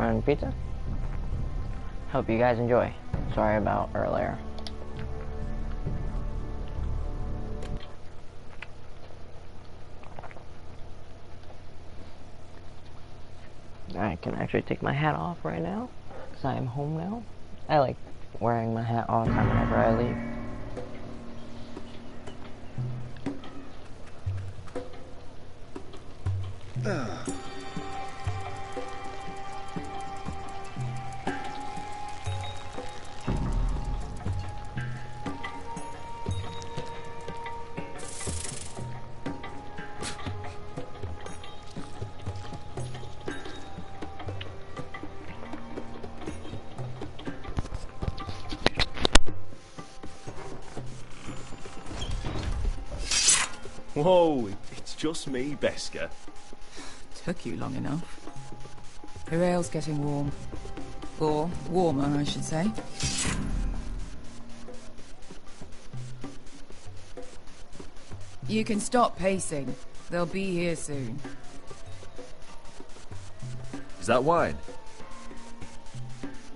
pepperoni pizza. Hope you guys enjoy. Sorry about earlier. I can actually take my hat off right now, because I am home now. I like wearing my hat all the time whenever I leave. Whoa, it's just me, Beska. Took you long enough. The rail's getting warm. Or warmer, I should say. You can stop pacing. They'll be here soon. Is that wine?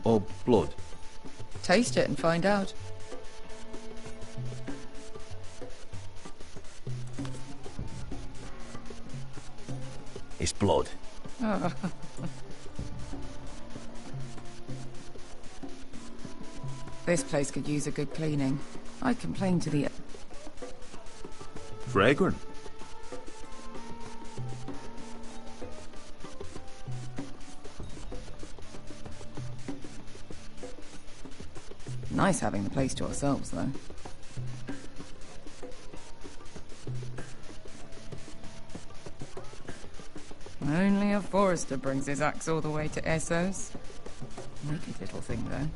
Or blood? Taste it and find out. It's blood. Oh. This place could use a good cleaning. I complained to the... Fragrant. Nice having the place to ourselves, though. Only a forester brings his axe all the way to Essos. Wicked little thing, though.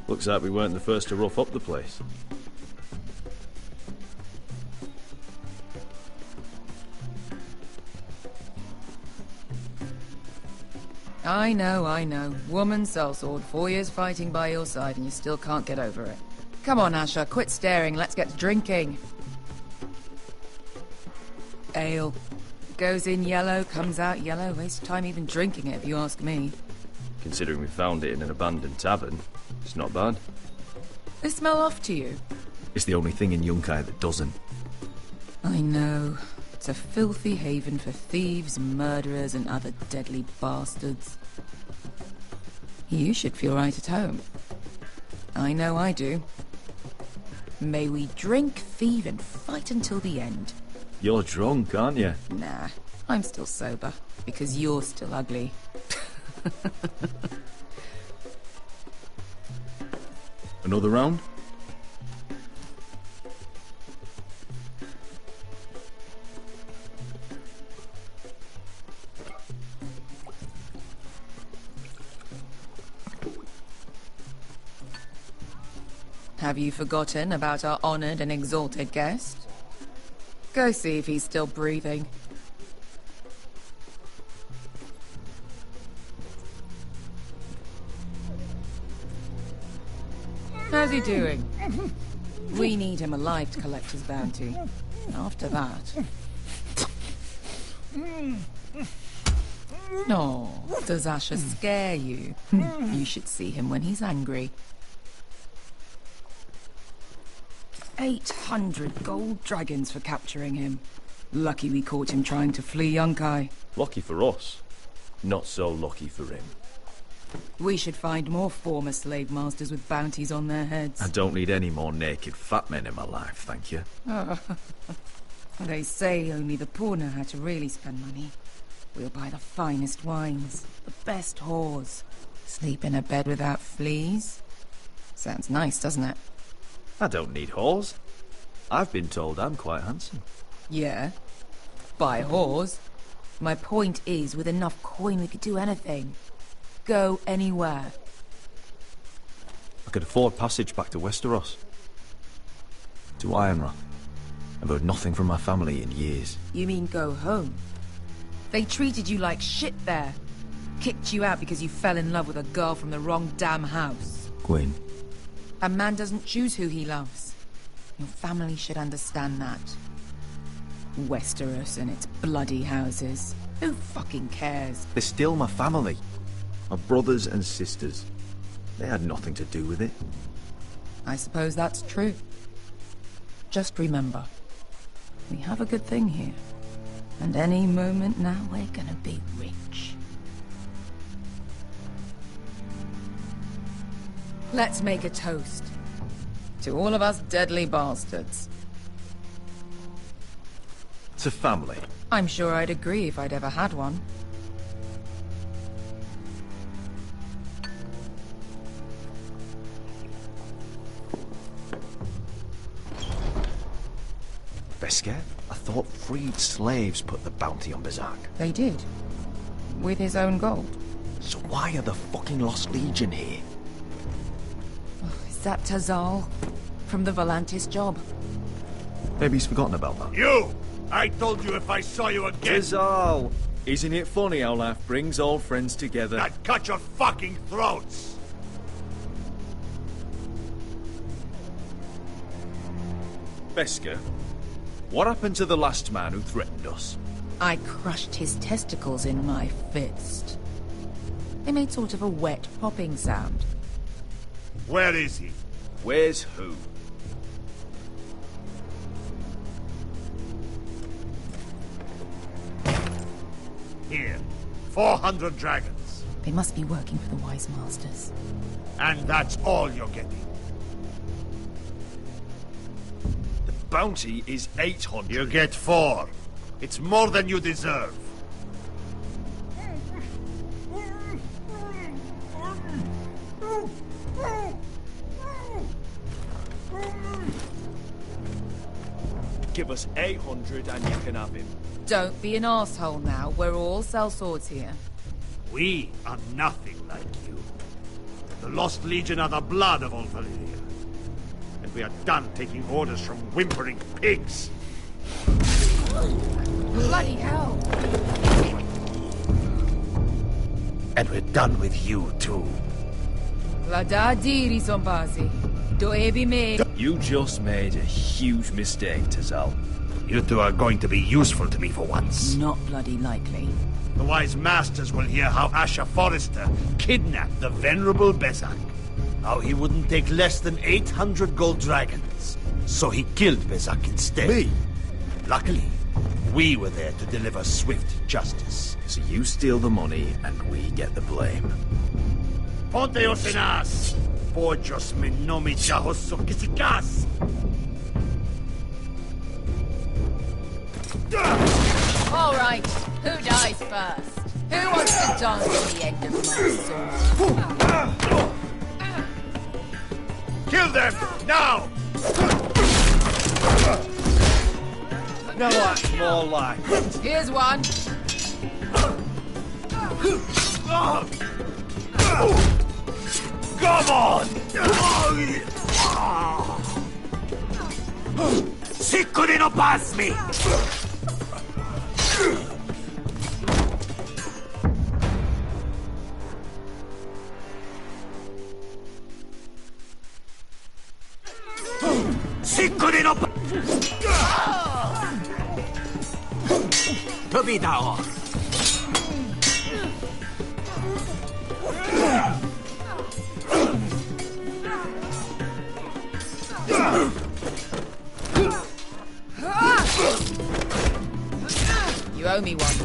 Looks like we weren't the first to rough up the place. I know. Woman sellsword, 4 years fighting by your side and you still can't get over it. Come on, Asher, quit staring, let's get to drinking. Ale. Goes in yellow, comes out yellow. Waste time even drinking it, if you ask me. Considering we found it in an abandoned tavern, it's not bad. They smell off to you. It's the only thing in Yunkai that doesn't. I know. It's a filthy haven for thieves, murderers, and other deadly bastards. You should feel right at home. I know I do. May we drink, thieve, and fight until the end. You're drunk, aren't you? Nah, I'm still sober, because you're still ugly. Another round? Have you forgotten about our honored and exalted guest? Go see if he's still breathing. How's he doing? We need him alive to collect his bounty. After that... No, does Asher scare you? You should see him when he's angry. 800 gold dragons for capturing him. Lucky we caught him trying to flee Yunkai. Lucky for us. Not so lucky for him. We should find more former slave masters with bounties on their heads. I don't need any more naked fat men in my life, thank you. They say only the poor know how to really spend money. We'll buy the finest wines, the best whores. Sleep in a bed without fleas. Sounds nice, doesn't it? I don't need whores. I've been told I'm quite handsome. Yeah. Buy whores. My point is, with enough coin we could do anything. Go anywhere. I could afford passage back to Westeros. To Ironrock. I've heard nothing from my family in years. You mean go home? They treated you like shit there. Kicked you out because you fell in love with a girl from the wrong damn house. Gwyn, A man doesn't choose who he loves. Your family should understand that. Westeros and its bloody houses. Who fucking cares? They're still my family. My brothers and sisters. They had nothing to do with it. I suppose that's true. Just remember, we have a good thing here. And any moment now, we're gonna be rich. Let's make a toast. To all of us deadly bastards. To family. I'm sure I'd agree if I'd ever had one. Beskar? I thought freed slaves put the bounty on Berserk. They did. With his own gold. So why are the fucking Lost Legion here? Is that Tazal? From the Volantis job? Maybe he's forgotten about that. You! I told you if I saw you again... Tazal! Isn't it funny how life brings old friends together? I'd cut your fucking throats! Beskar, what happened to the last man who threatened us? I crushed his testicles in my fist. They made sort of a wet popping sound. Where is he? Where's who? Here. 400 dragons. They must be working for the Wise Masters. And that's all you're getting. The bounty is 800. You get 4. It's more than you deserve. Give us 800 and you can have him. Don't be an asshole now. We're all sellswords here. We are nothing like you. The Lost Legion are the blood of all Valyria. And we are done taking orders from whimpering pigs. Bloody hell! And we're done with you, too. Vlada diri zombazi. Do ebi me. You just made a huge mistake, Tazal. You two are going to be useful to me for once. Not bloody likely. The Wise Masters will hear how Asher Forrester kidnapped the venerable Bezak. How he wouldn't take less than 800 gold dragons. So he killed Bezak instead. Me? Luckily, we were there to deliver swift justice. So you steal the money and we get the blame. Ponteos en as! Pojos me nomi chahoso kisikas! All right, who dies first? Who wants to dance on the end of my sword? Kill them! Now! No, that's more like it. Here's one. Come on! Sicko di non passmi! Sicko di non To be dao. You owe me one.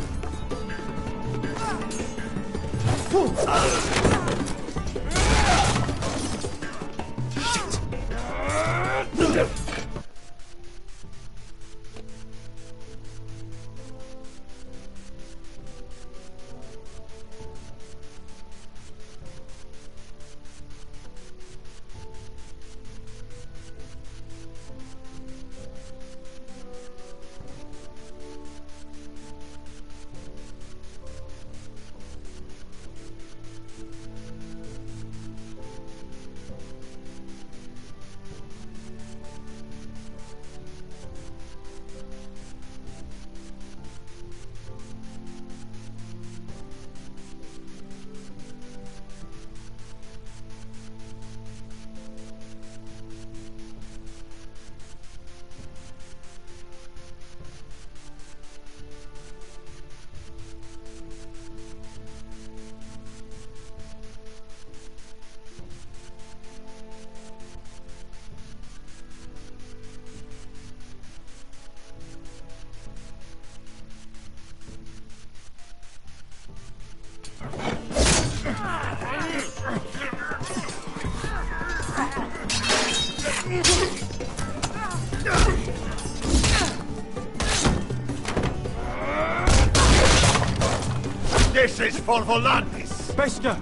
Diostres for volantis! Bester!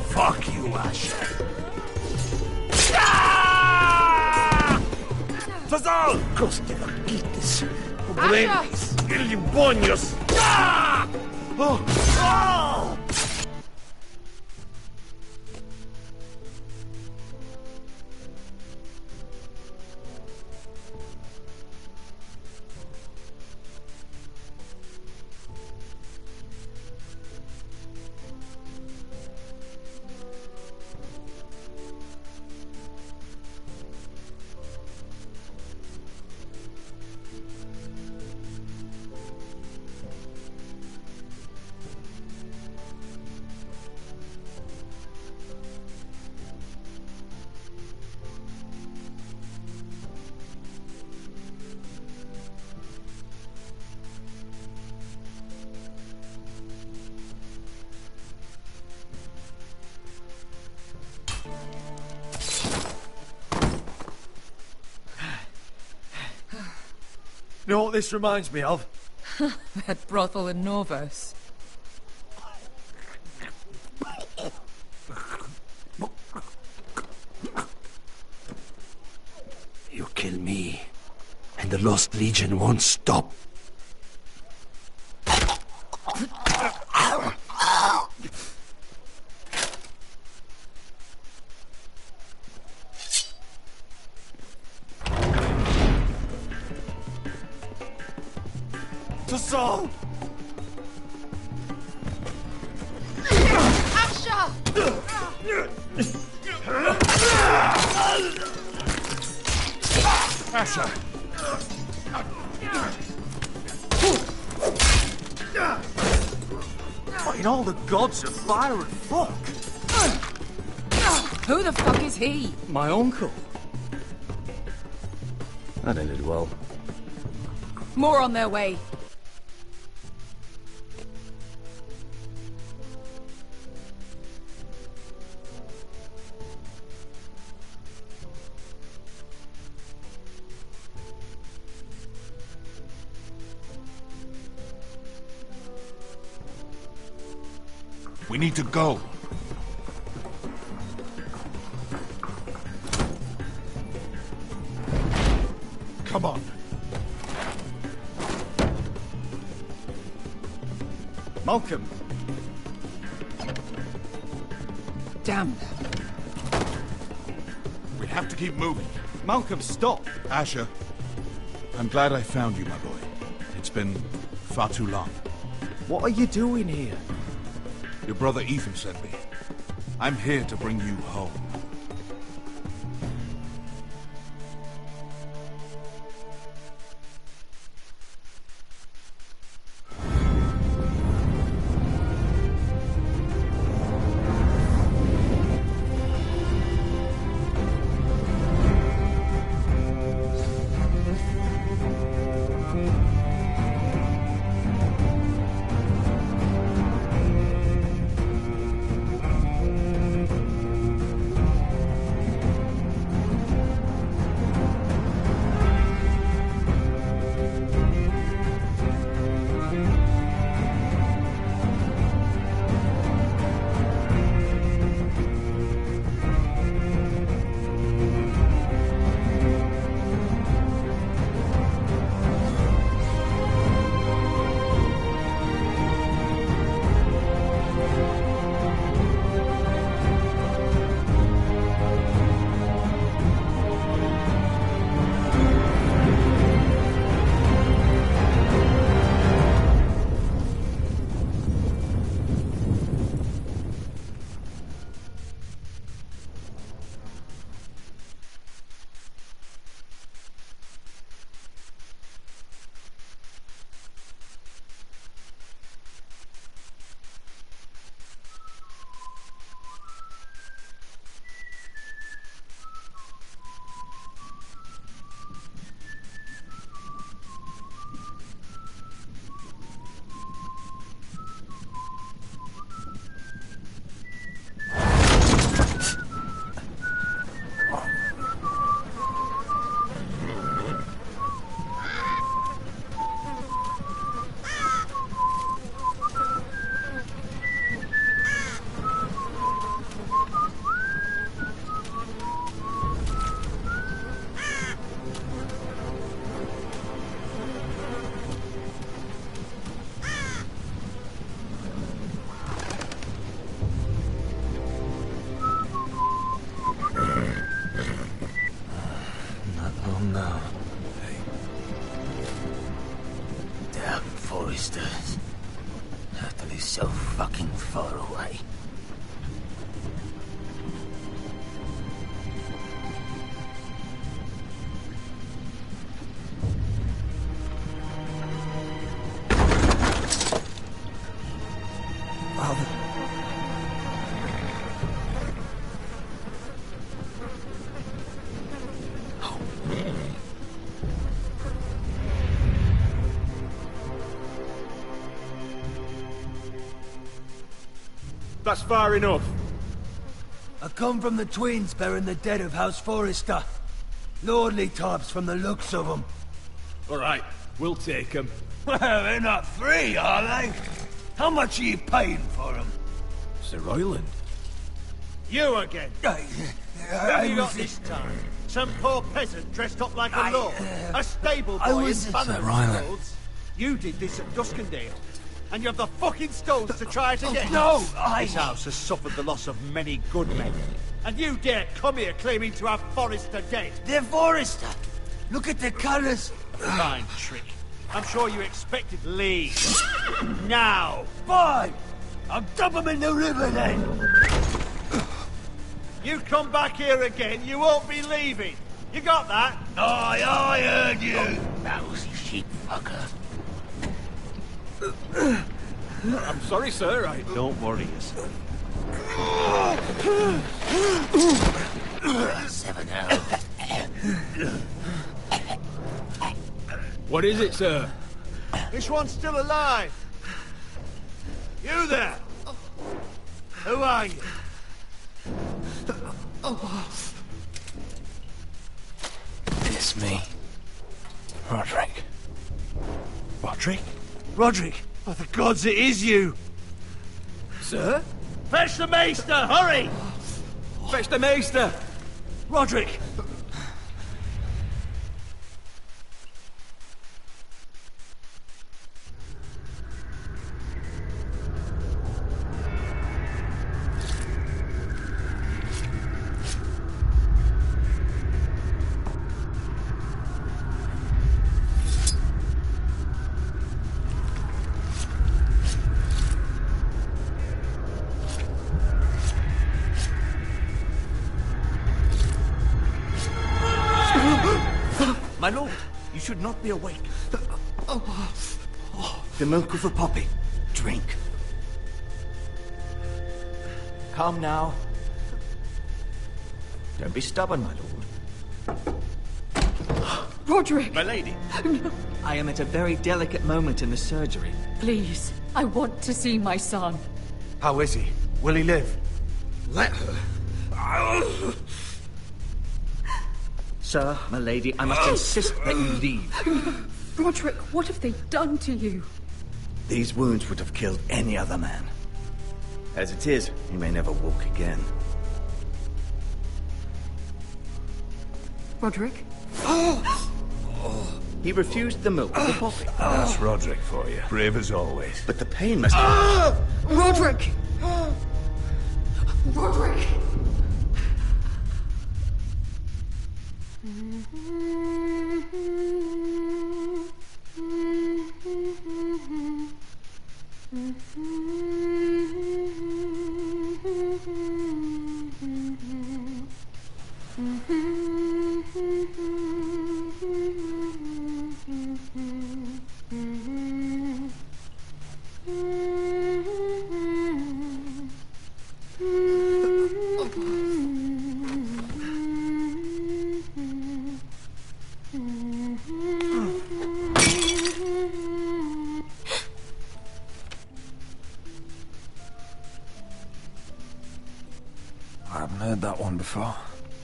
Fuck you, Asher. Fazal! Coste vaquitis, obrenis, ilimbonios. Oh! Oh! You know what this reminds me of? That brothel in Norvos. You kill me, and the Lost Legion won't stop. Fazal! Asher! Fighting all the gods of fire and fuck! Who the fuck is he? My uncle. That ended well. More on their way. We need to go. Come on. Malcolm! Damn. We have to keep moving. Malcolm, stop! Asher, I'm glad I found you, my boy. It's been far too long. What are you doing here? Your brother Ethan sent me. I'm here to bring you home. so fucking far away. Father. That's far enough. I come from the twins bearing the dead of House Forrester. Lordly types from the looks of them. All right, we'll take them. Well, they're not free, are they? How much are you paying for them? Sir Royland. You again. Who have you got was- this time? Some poor peasant dressed up like a lord? A stable I boy in was- Banner's Sir Ryland. clothes? You did this at Duskendale. And you have the fucking stones to try it again? no, This house has suffered the loss of many good men. And you dare come here claiming to have Forrester dead? They're Forrester. Look at the colours. Fine trick. I'm sure you expected Lee. Now! Fine. I'll dump them in the river then. You come back here again, you won't be leaving. You got that? Aye, I heard you. Lousy sheep fucker. I'm sorry, sir. Don't worry yourself. 7-0. What is it, sir? This one's still alive. You there? Who are you? It's me. Roderick. Roderick? Roderick? Oh, the gods, it is you! Sir? Fetch the maester, hurry! Fetch the maester! Roderick! My lord, you should not be awake. The milk of the poppy. Drink. Calm now. Don't be stubborn, my lord. Roderick! My lady, I am at a very delicate moment in the surgery. Please, I want to see my son. How is he? Will he live? Let her. Sir, my lady, I must insist that you leave. Roderick, what have they done to you? These wounds would have killed any other man. As it is, he may never walk again. Roderick? He refused the milk of the poppy. That's Roderick for you. Brave as always. But the pain must... Roderick! Roderick! I haven't heard that one before.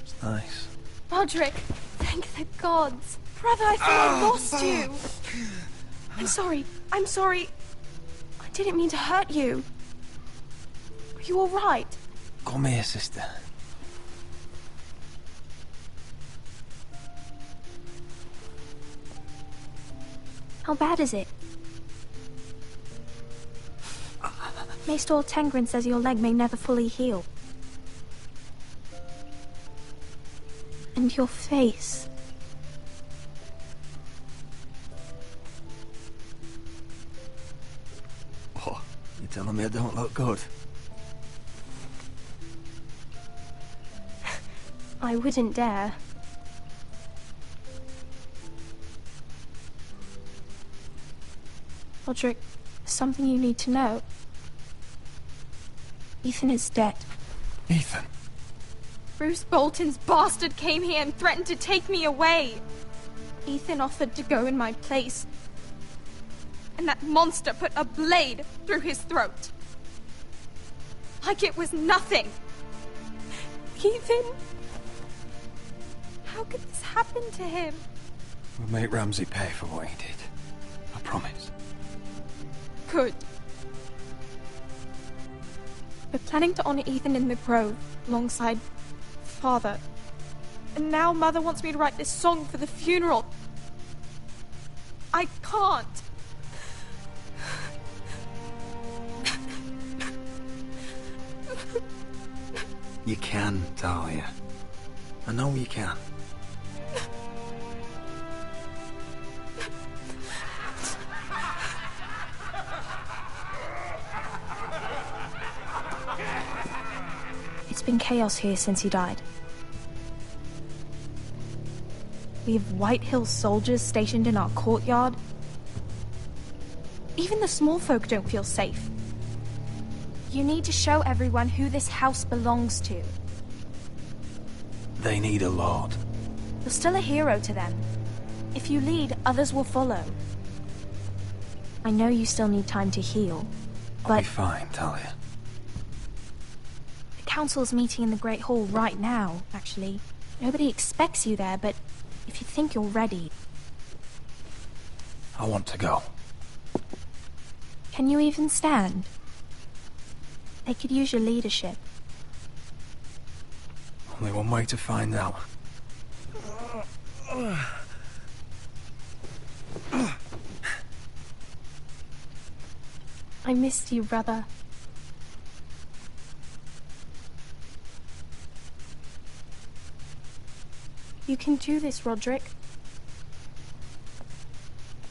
It's nice. Roderick, thank the gods. Brother, I thought I lost you. I'm sorry. I didn't mean to hurt you. Are you alright? Come here, sister. How bad is it? Maester Tengrin says your leg may never fully heal. And your face. Oh, you telling me I don't look good? I wouldn't dare. Roderick, there's something you need to know. Ethan is dead. Ethan? Bruce Bolton's bastard came here and threatened to take me away. Ethan offered to go in my place. And that monster put a blade through his throat. Like it was nothing. Ethan? How could this happen to him? We'll make Ramsey pay for what he did. I promise. Good. We're planning to honor Ethan in the grove, alongside Father. And now Mother wants me to write this song for the funeral. I can't. You can, Talia. I know you can. It's been chaos here since he died. We have White Hill soldiers stationed in our courtyard. Even the small folk don't feel safe. You need to show everyone who this house belongs to. They need a lord. You're still a hero to them. If you lead, others will follow. I know you still need time to heal, I'll be but fine, Talia. the council's meeting in the Great Hall right now, actually. Nobody expects you there, but if you think you're ready... I want to go. Can you even stand? They could use your leadership. Only one way to find out. I missed you, brother. You can do this, Roderick.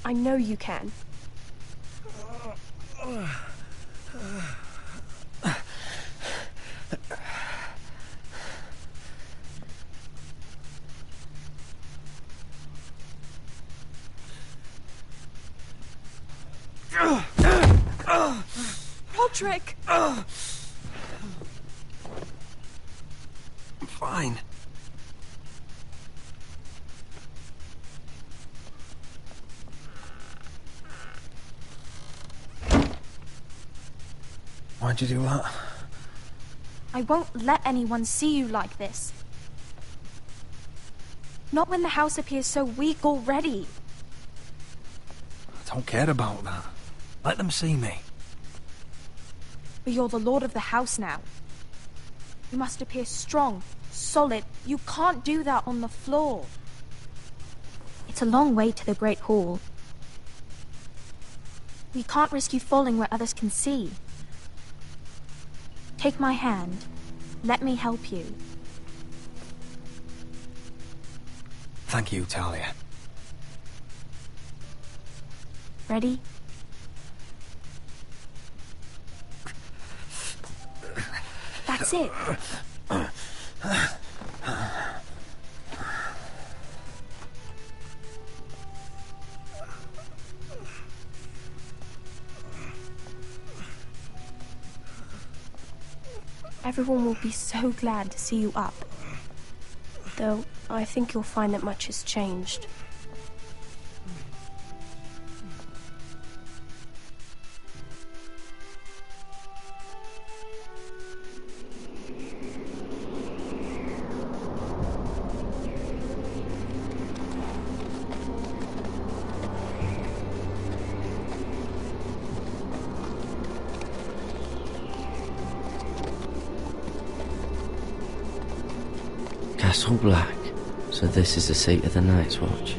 I know you can. Roderick! I'm fine. Why'd you do that? I won't let anyone see you like this. Not when the house appears so weak already. I don't care about that. Let them see me. But you're the lord of the house now. You must appear strong, solid. You can't do that on the floor. It's a long way to the Great Hall. We can't risk you falling where others can see. Take my hand. Let me help you. Thank you, Talia. Ready? That's it. Everyone will be so glad to see you up. Though, I think you'll find that much has changed. Castle Black. So this is the seat of the Night's Watch.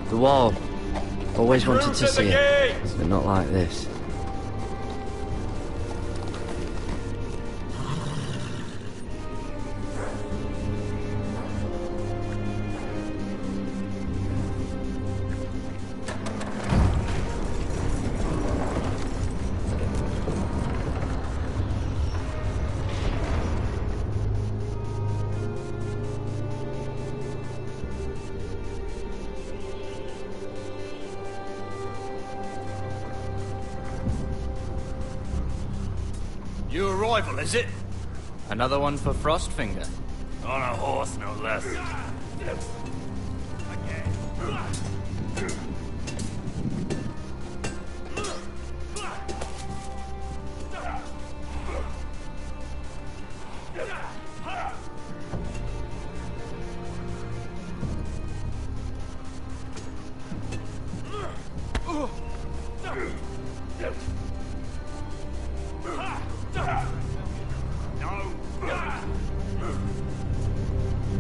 The wall. Always wanted to see it, Gate! but not like this. New arrival, is it? Another one for Frostfinger. On a horse, no less.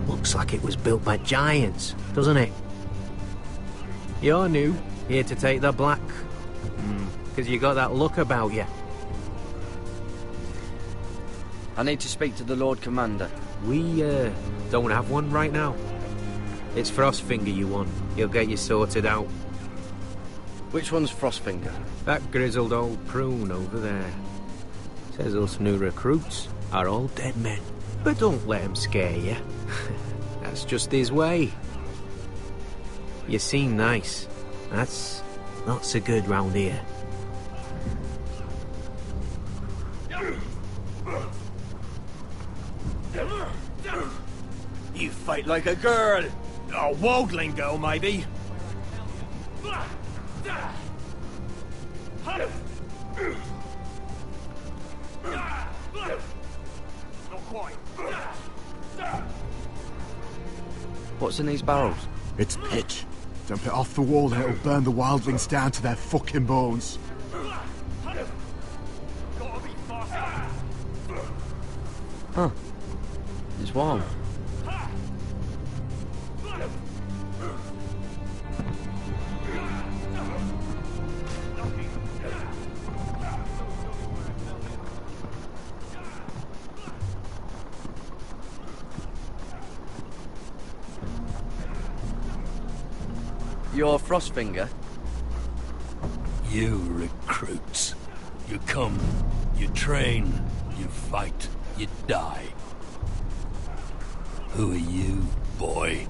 Looks like it was built by giants, doesn't it? You're new, here to take the black. Because you got that look about you. I need to speak to the Lord Commander. We, don't have one right now. It's Frostfinger you want. He'll get you sorted out. Which one's Frostfinger? That grizzled old prune over there. Says us new recruits are all dead men. But don't let him scare you. That's just his way. You seem nice. That's not so good round here. You fight like a girl. A wildling girl, maybe. What's in these barrels? It's pitch. Dump it off the wall and it'll burn the wildlings down to their fucking bones. Huh. It's wild. You're Frostfinger? You recruits. You come, you train, you fight, you die. Who are you, boy?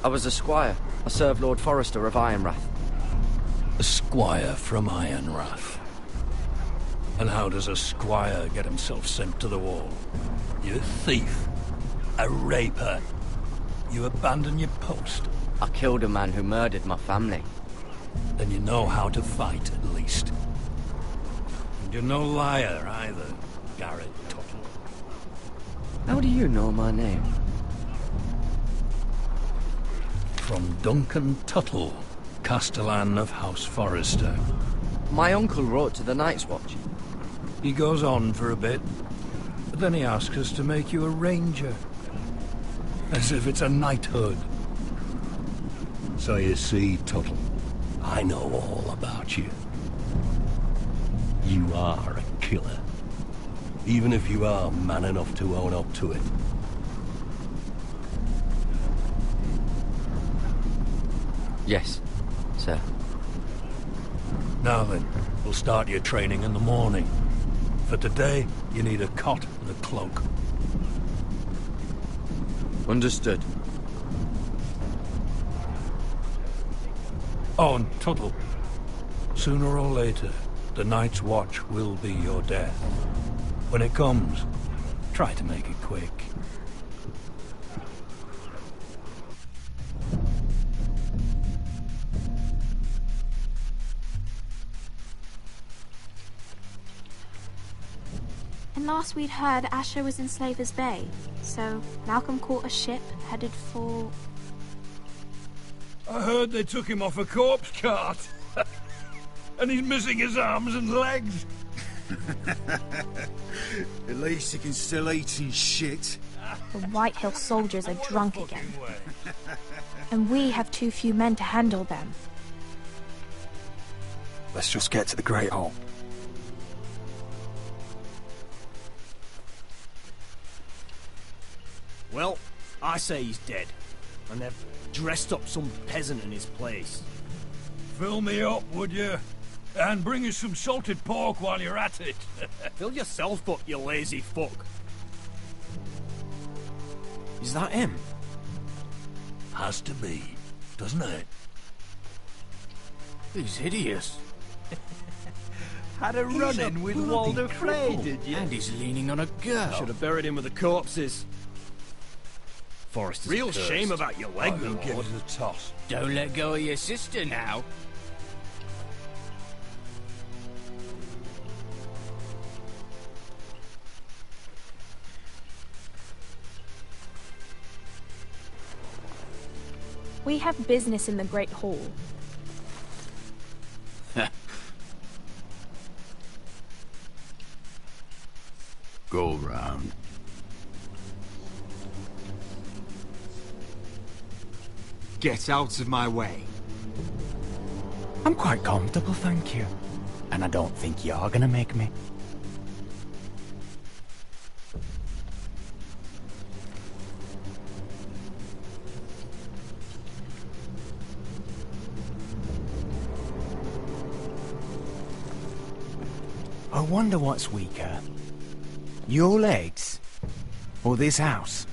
I was a squire. I served Lord Forrester of Ironrath. A squire from Ironrath. And how does a squire get himself sent to the wall? You thief. A raper. You abandon your post. I killed a man who murdered my family. Then you know how to fight, at least. And you're no liar, either, Garrett Tuttle. How do you know my name? From Duncan Tuttle, Castellan of House Forrester. My uncle wrote to the Night's Watch. He goes on for a bit, but then he asks us to make you a ranger. As if it's a knighthood. So you see, Tuttle, I know all about you. You are a killer. Even if you are man enough to own up to it. Yes, sir. Now then, we'll start your training in the morning. For today, you need a cot and a cloak. Understood. Oh, and Tuttle, sooner or later, the Night's Watch will be your death. When it comes, try to make it quick. And last we'd heard, Asher was in Slaver's Bay, so Malcolm caught a ship headed for... I heard they took him off a corpse cart. And he's missing his arms and legs. At least he can still eat and shit. The White Hill soldiers are drunk again. And we have too few men to handle them. Let's just get to the Great Hall. Well, I say he's dead. And they've dressed up some peasant in his place. Fill me up, would you? And bring us some salted pork while you're at it. Fill yourself up, you lazy fuck. Is that him? Has to be, doesn't it? He's hideous. Had a run-in with Walder Frey, did you? And he's leaning on a girl. Should have buried him with the corpses. Forrester's real cursed. Shame about your leg, I'll my give lord. it a toss. Don't let go of your sister now. We have business in the Great Hall. Go round. Get out of my way. I'm quite comfortable, thank you. And I don't think you're gonna make me. I wonder what's weaker. Your legs? Or this house?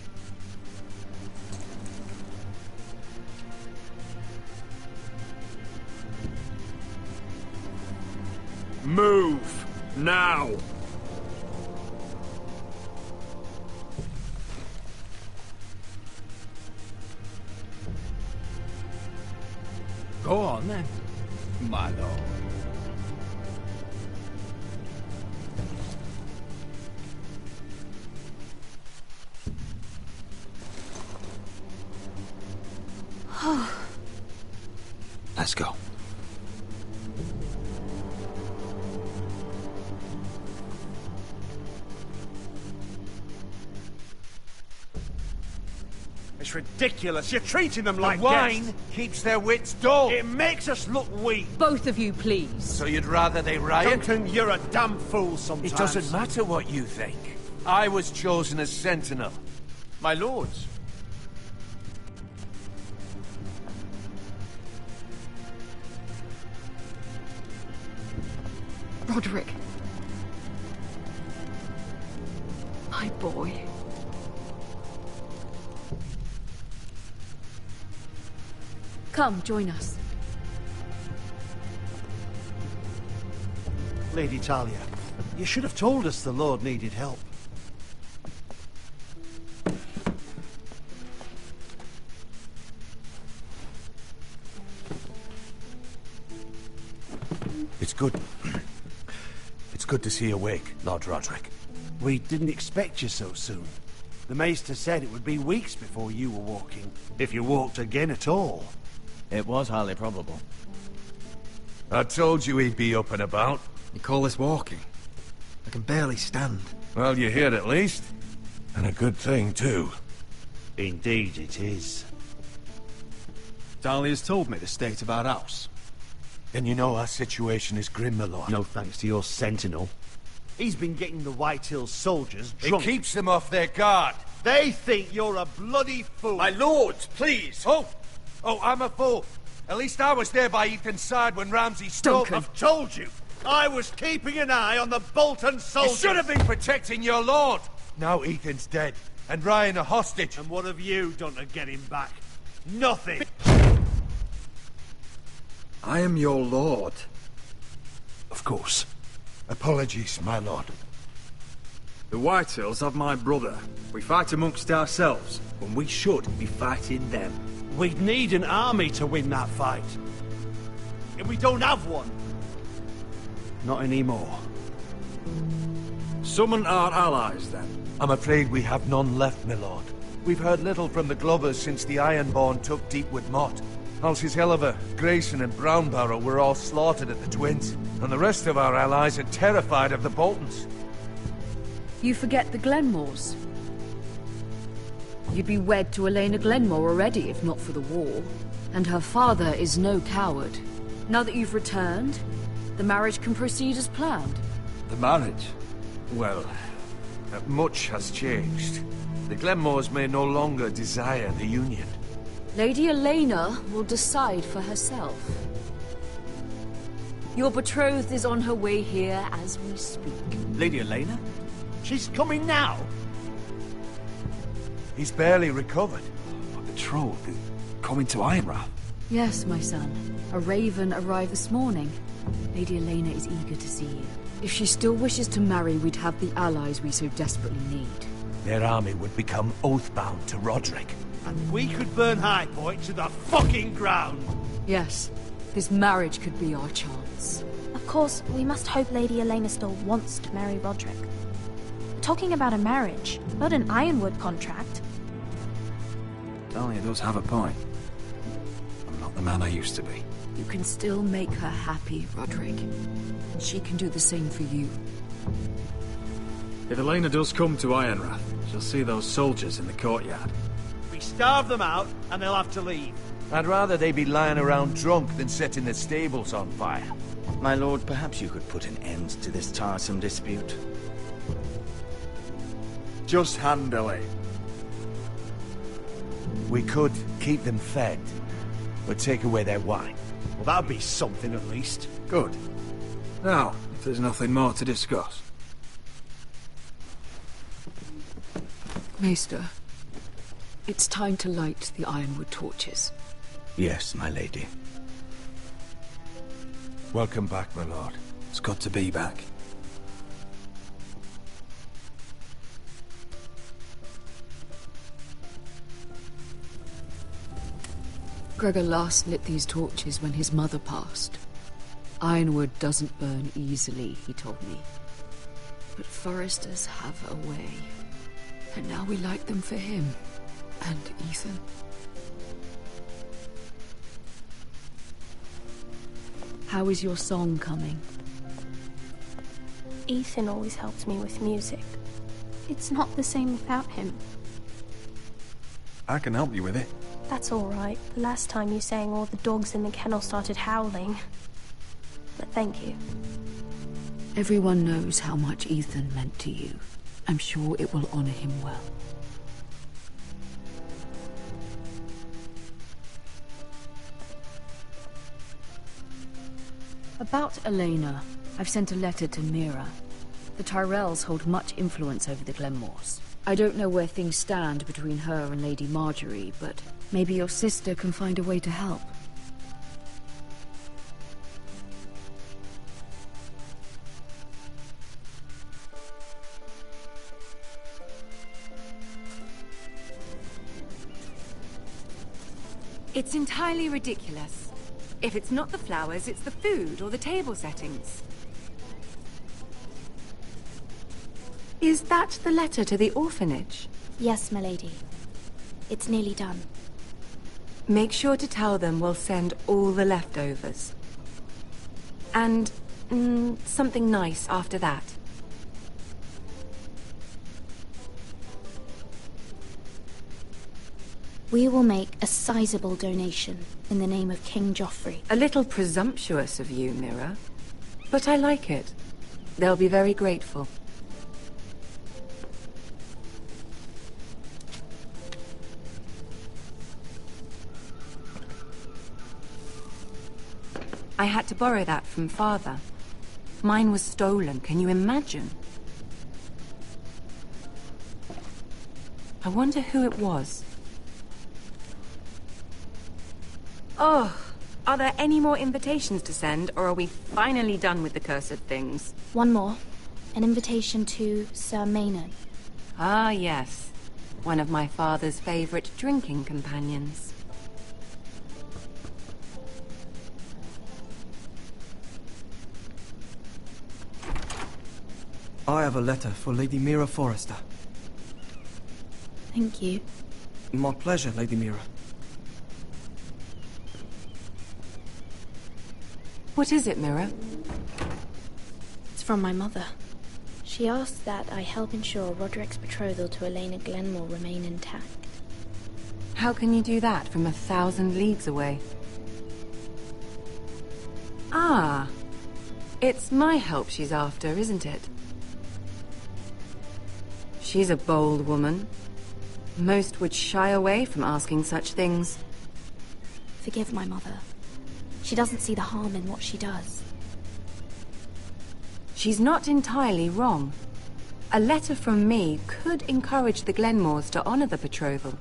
Move! Now! Go on then, my lord. Let's go. It's ridiculous. You're treating them The like wine guests. keeps their wits dull. It makes us look weak. Both of you, please. So you'd rather they riot? Duncan, you're a damn fool sometimes. It doesn't matter what you think. I was chosen as sentinel. My lords. Roderick. My boy. Come, join us. Lady Talia, you should have told us the Lord needed help. It's good. It's good to see you awake, Lord Roderick. We didn't expect you so soon. The Maester said it would be weeks before you were walking, if you walked again at all. It was highly probable. I told you he'd be up and about. You call this walking? I can barely stand. Well, you're here at least. And a good thing, too. Indeed it is. Dahlia's told me the state of our house. Then you know our situation is grim, my lord. No thanks to your sentinel. He's been getting the White Hill soldiers drunk. It keeps them off their guard. They think you're a bloody fool. My lords, please! Oh, I'm a fool. At least I was there by Ethan's side when Ramsay stole... Duncan. I've told you. I was keeping an eye on the Bolton You soldiers. should have been protecting your lord. Now Ethan's dead, and Ryan a hostage. And what have you done to get him back? Nothing. I am your lord. Of course. Apologies, my lord. The Whitehills have my brother. We fight amongst ourselves, when we should be fighting them. We'd need an army to win that fight. And we don't have one. Not anymore. Summon our allies, then. I'm afraid we have none left, my lord. We've heard little from the Glovers since the Ironborn took Deepwood Motte. Halsey's Helliver, Grayson and Brownbarrow were all slaughtered at the Twins, and the rest of our allies are terrified of the Boltons. You forget the Glenmores. You'd be wed to Elena Glenmore already, if not for the war. And her father is no coward. Now that you've returned, the marriage can proceed as planned. The marriage? Well, much has changed. The Glenmores may no longer desire the union. Lady Elena will decide for herself. Your betrothed is on her way here as we speak. Lady Elena? She's coming now! He's barely recovered. My betrothed is coming to Ironrath. Yes, my son. A raven arrived this morning. Lady Elena is eager to see you. If she still wishes to marry, we'd have the allies we so desperately need. Their army would become oath-bound to Roderick. And we could burn High Point to the fucking ground! Yes, this marriage could be our chance. Of course, we must hope Lady Elena still wants to marry Roderick. We're talking about a marriage, not an Ironwood contract. Talia does have a point. I'm not the man I used to be. You can still make her happy, Roderick. And she can do the same for you. If Elena does come to Ironrath, she'll see those soldiers in the courtyard. We starve them out, and they'll have to leave. I'd rather they be lying around drunk than setting the stables on fire. My lord, perhaps you could put an end to this tiresome dispute. Just handle it. We could keep them fed, but take away their wine. Well, that'd be something at least. Good. Now, if there's nothing more to discuss. Maester, it's time to light the Ironwood torches. Yes, my lady. Welcome back, my lord. It's good to be back. Gregor last lit these torches when his mother passed. Ironwood doesn't burn easily, he told me. But foresters have a way. And now we light them for him. And Ethan. How is your song coming? Ethan always helps me with music. It's not the same without him. I can help you with it. That's all right. The last time you sang, all the dogs in the kennel started howling. But thank you. Everyone knows how much Ethan meant to you. I'm sure it will honor him well. About Elena, I've sent a letter to Mira. The Tyrells hold much influence over the Glenmores. I don't know where things stand between her and Lady Marjorie, but maybe your sister can find a way to help. It's entirely ridiculous. If it's not the flowers, it's the food or the table settings. Is that the letter to the orphanage? Yes, my lady. It's nearly done. Make sure to tell them we'll send all the leftovers. And something nice after that. We will make a sizable donation in the name of King Joffrey. A little presumptuous of you, Mira. But I like it. They'll be very grateful. I had to borrow that from Father. Mine was stolen, can you imagine? I wonder who it was. Oh, are there any more invitations to send, or are we finally done with the cursed things? One more. An invitation to Sir Maynard. Ah, yes. One of my father's favorite drinking companions. I have a letter for Lady Mira Forrester. Thank you. My pleasure, Lady Mira. What is it, Mira? It's from my mother. She asked that I help ensure Roderick's betrothal to Elena Glenmore remain intact. How can you do that from 1,000 leagues away? Ah, it's my help she's after, isn't it? She's a bold woman. Most would shy away from asking such things. Forgive my mother. She doesn't see the harm in what she does. She's not entirely wrong. A letter from me could encourage the Glenmores to honor the betrothal.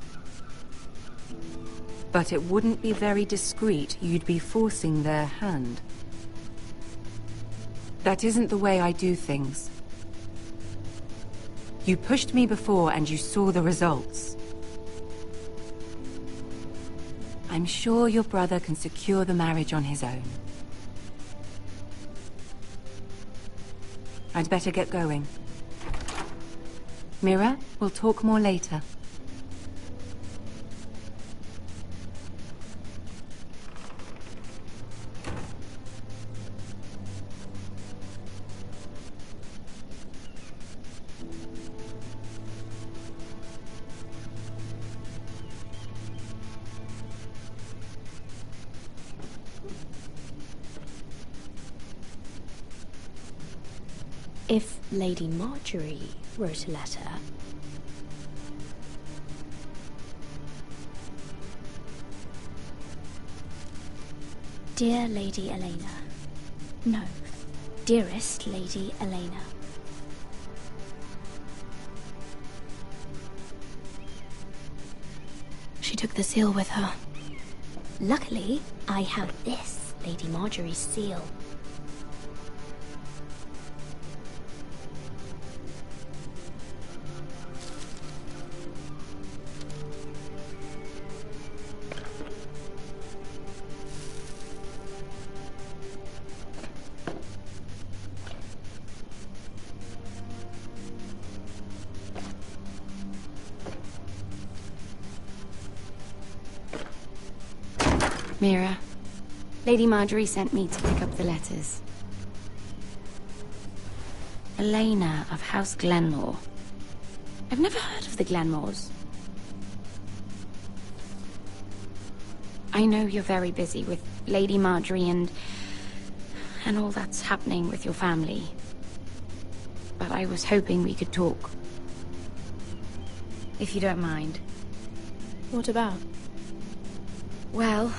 But it wouldn't be very discreet. You'd be forcing their hand. That isn't the way I do things. You pushed me before and you saw the results. I'm sure your brother can secure the marriage on his own. I'd better get going. Mira, we'll talk more later. If Lady Marjorie wrote a letter... Dear Lady Elena. No, dearest Lady Elena. She took the seal with her. Luckily, I have this, Lady Marjorie's seal. Mira, Lady Marjorie sent me to pick up the letters. Elena of House Glenmore. I've never heard of the Glenmores. I know you're very busy with Lady Marjorie and all that's happening with your family. But I was hoping we could talk. If you don't mind. What about? Well,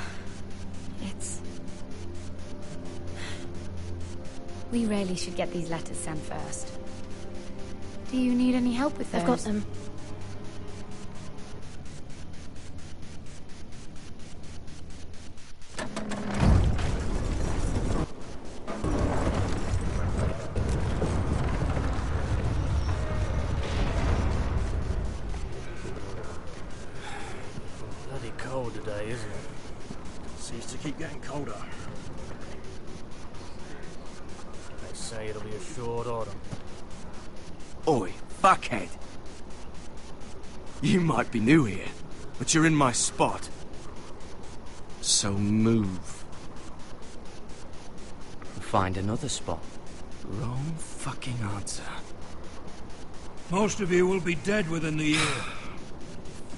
we really should get these letters sent first. Do you need any help with those? I've got them. Bloody cold today, isn't it? Seems to keep getting colder. They say it'll be a short autumn. Oi, fuckhead. You might be new here, but you're in my spot. So move. Find another spot. Wrong fucking answer. Most of you will be dead within the year.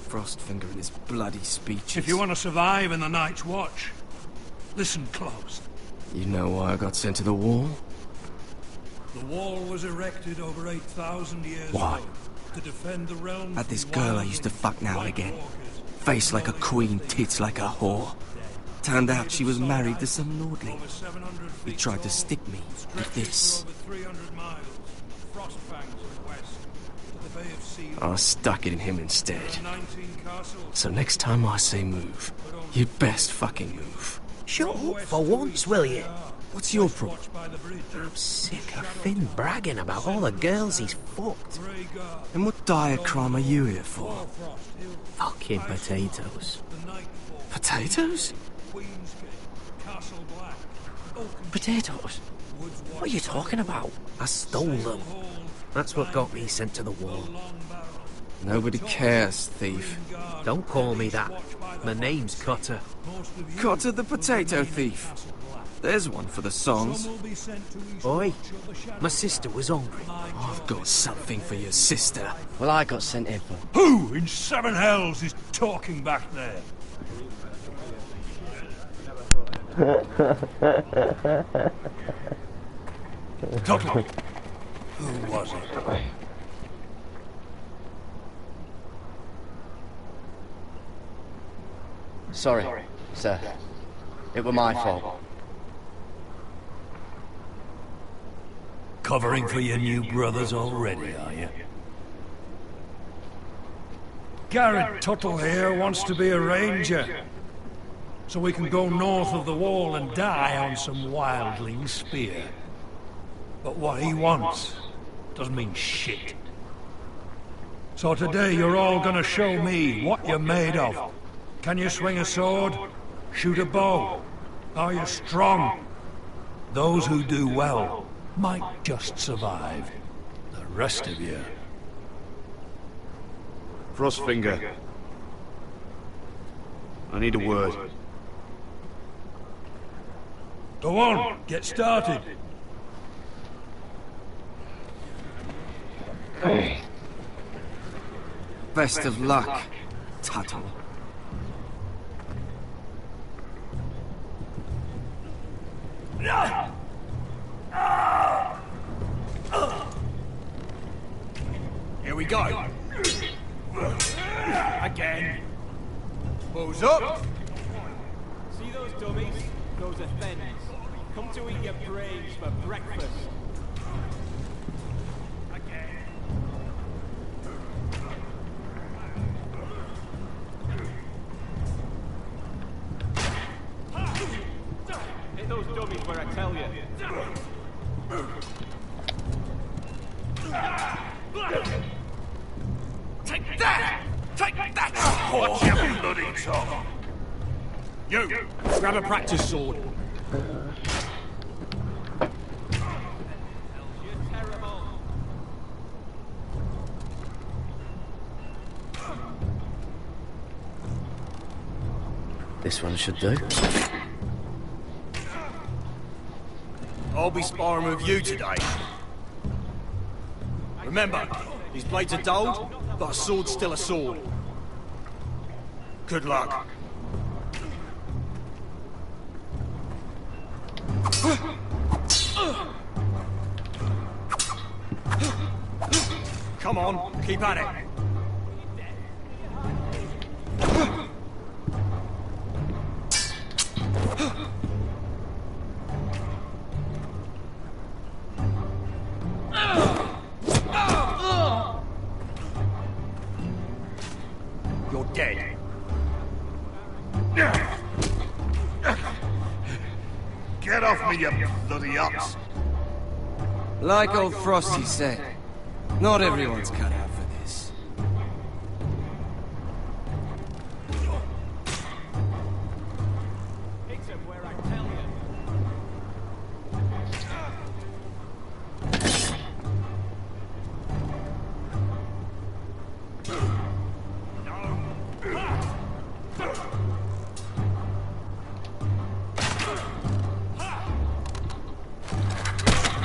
Frostfinger and his bloody speeches. If you want to survive in the Night's Watch, listen close. You know why I got sent to the wall? The wall was erected over 8,000 years Why? ago to defend the realm. Had this girl I used to fuck now and again. Face like a queen, tits like a whore. Turned out she was married to some lordling. He tried to stick me with this. I stuck it in him instead. So next time I say move, you'd best fucking move. Shut up for once, will you? What's your problem? I'm sick of Finn bragging about all the girls he's fucked. And what diacrime are you here for? Fucking potatoes. Potatoes? Potatoes? What are you talking about? I stole them. That's what got me sent to the wall. Nobody cares, thief. Don't call me that. My name's Cotter. Cotter the potato thief. There's one for the songs. Oi, my sister was hungry. I've got something for your sister. Well, I got sent in for... Who in seven hells is talking back there? Tuttle. Who was it? Sorry, sir. It were my fault. Covering for your new brothers already, are you? Garrett Tuttle here wants to be a ranger. So we can go north of the wall and die on some wildling spear. But what he wants doesn't mean shit. So today you're all gonna show me what you're made of. Can you swing a sword? Shoot a bow? Are you strong? Those who do well might just survive. The rest of you... Frostfinger. I need a word. Go on, get started. Best of luck, Tuttle. Here we go. Again. Bows up. See those dummies? Those are thens. Come to eat your brains for breakfast. Hit those dummies where I tell you. Take that! Take that! Watch your bloody tongue! You! Grab a practice sword. This one should do. I'll be sparring with you today. Remember, these blades are dulled, but a sword's still a sword. Good luck. Come on, keep at it. You're dead. Get off me, you bloody ox! Like old Frosty said, not everyone's cut out for this.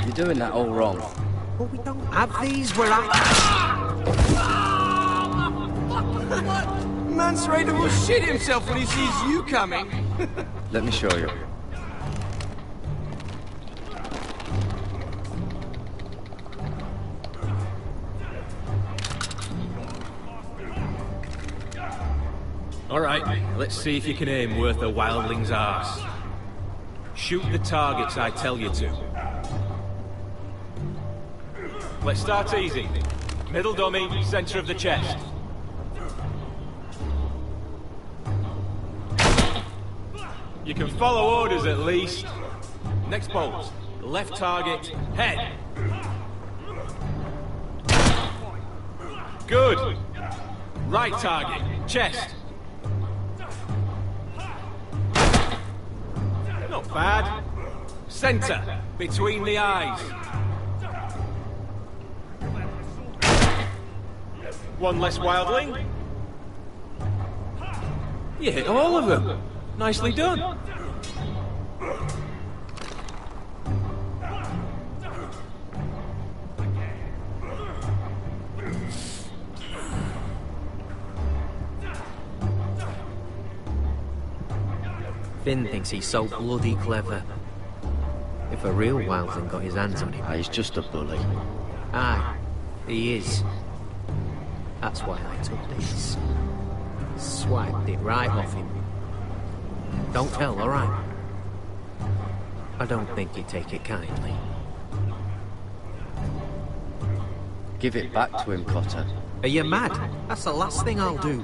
You're doing that all wrong. But we don't have these where I... Man's Raider will shit himself when he sees you coming. Let me show you. Alright, let's see if you can aim worth a wildling's arse. Shoot the targets I tell you to. Let's start easy. Middle dummy, center of the chest. You can follow orders at least. Next bolt. Left target, head. Good. Right target, chest. Not bad. Center, between the eyes. One less wildling. You hit all of them. Nicely done. Finn thinks he's so bloody clever. If a real wildling got his hands on him... He's just a bully. Aye, he is. That's why I took this. Swiped it right off him. Don't tell, alright? I don't think he'd take it kindly. Give it back to him, Cotter. Are you mad? That's the last thing I'll do.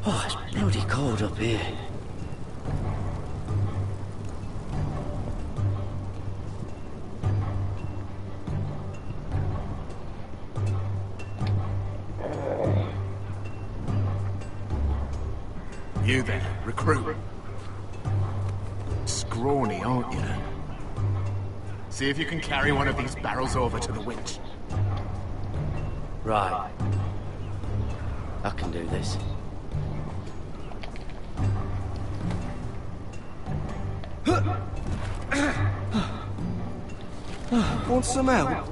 Oh, it's bloody cold up here. You there, recruit. Scrawny, aren't you? See if you can carry one of these barrels over to the winch. Right. I can do this. Want some help?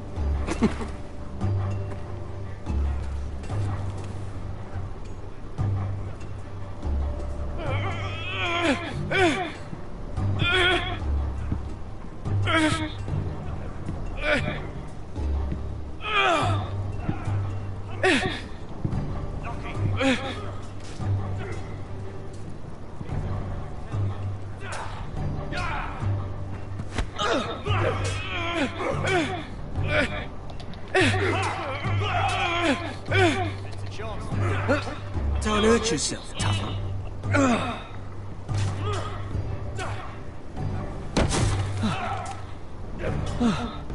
Don't hurt yourself, Tuttle.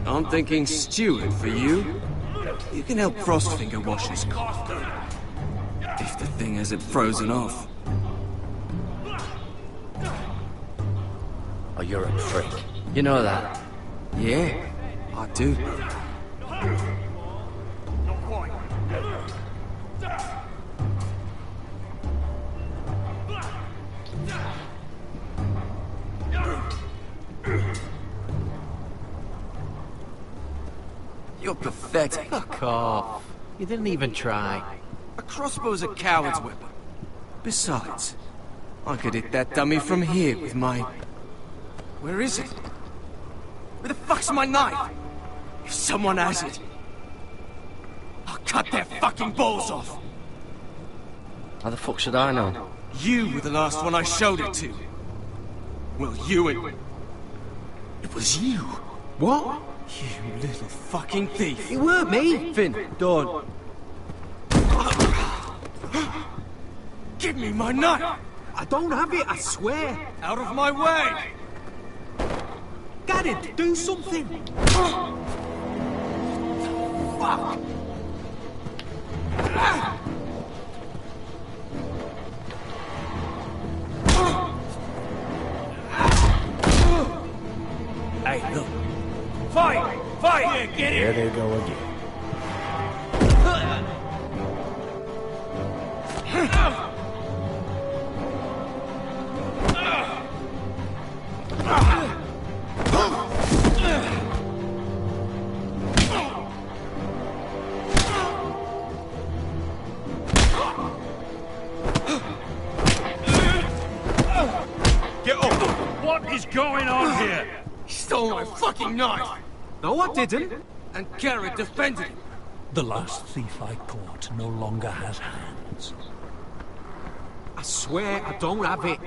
I'm thinking steward for you. You can help Frostfinger wash his cough. If the thing hasn't frozen off. Oh, you're a prick. You know that? Yeah, I do. You're pathetic. Fuck off. You didn't even try. A crossbow's a coward's weapon. Besides, I could hit that dummy from here with my... Where is it? Where the fuck's my knife? If someone has it, I'll cut their fucking balls off. How the fuck should I know? You were the last one I showed it to. Well, you and... It was you. What? You little fucking thief. It weren't me. Finn, don't. Give me my knife! I don't have it, I swear. Out of my way! Got it, do something. Fuck! Hey, look. Fight! Fight! Yeah, get it! There they go again. Get up! What is going on here? He stole my fucking knife! No, I didn't. And Garrett defended him. The last thief I caught no longer has hands. I swear I don't have it.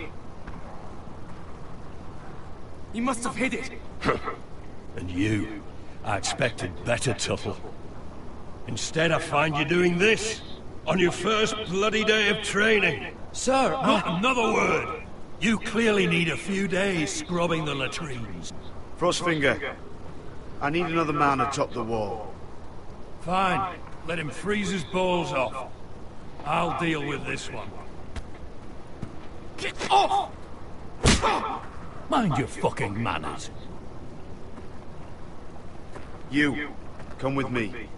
You must have hid it. And you, I expected better, Tuttle. Instead, I find you doing this. On your first bloody day of training. Sir, Not another word! You clearly need a few days scrubbing the latrines. Frostfinger, I need another man atop the wall. Fine. Let him freeze his balls off. I'll deal with this one. Get off! Mind your fucking manners. You, come with me.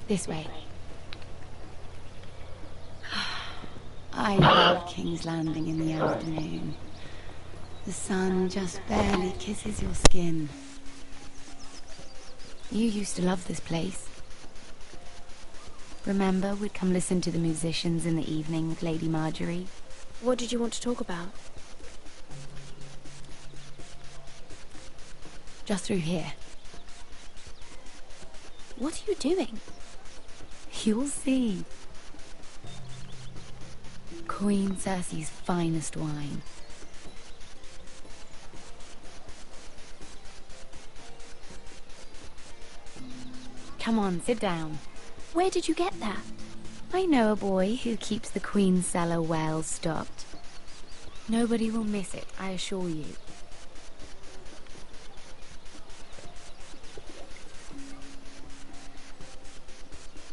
This way. I love King's Landing in the afternoon. The sun just barely kisses your skin. You used to love this place. Remember, we'd come listen to the musicians in the evening with Lady Marjorie? What did you want to talk about? Just through here. What are you doing? You'll see. Queen Cersei's finest wine. Come on, sit down. Where did you get that? I know a boy who keeps the Queen's cellar well stocked. Nobody will miss it, I assure you.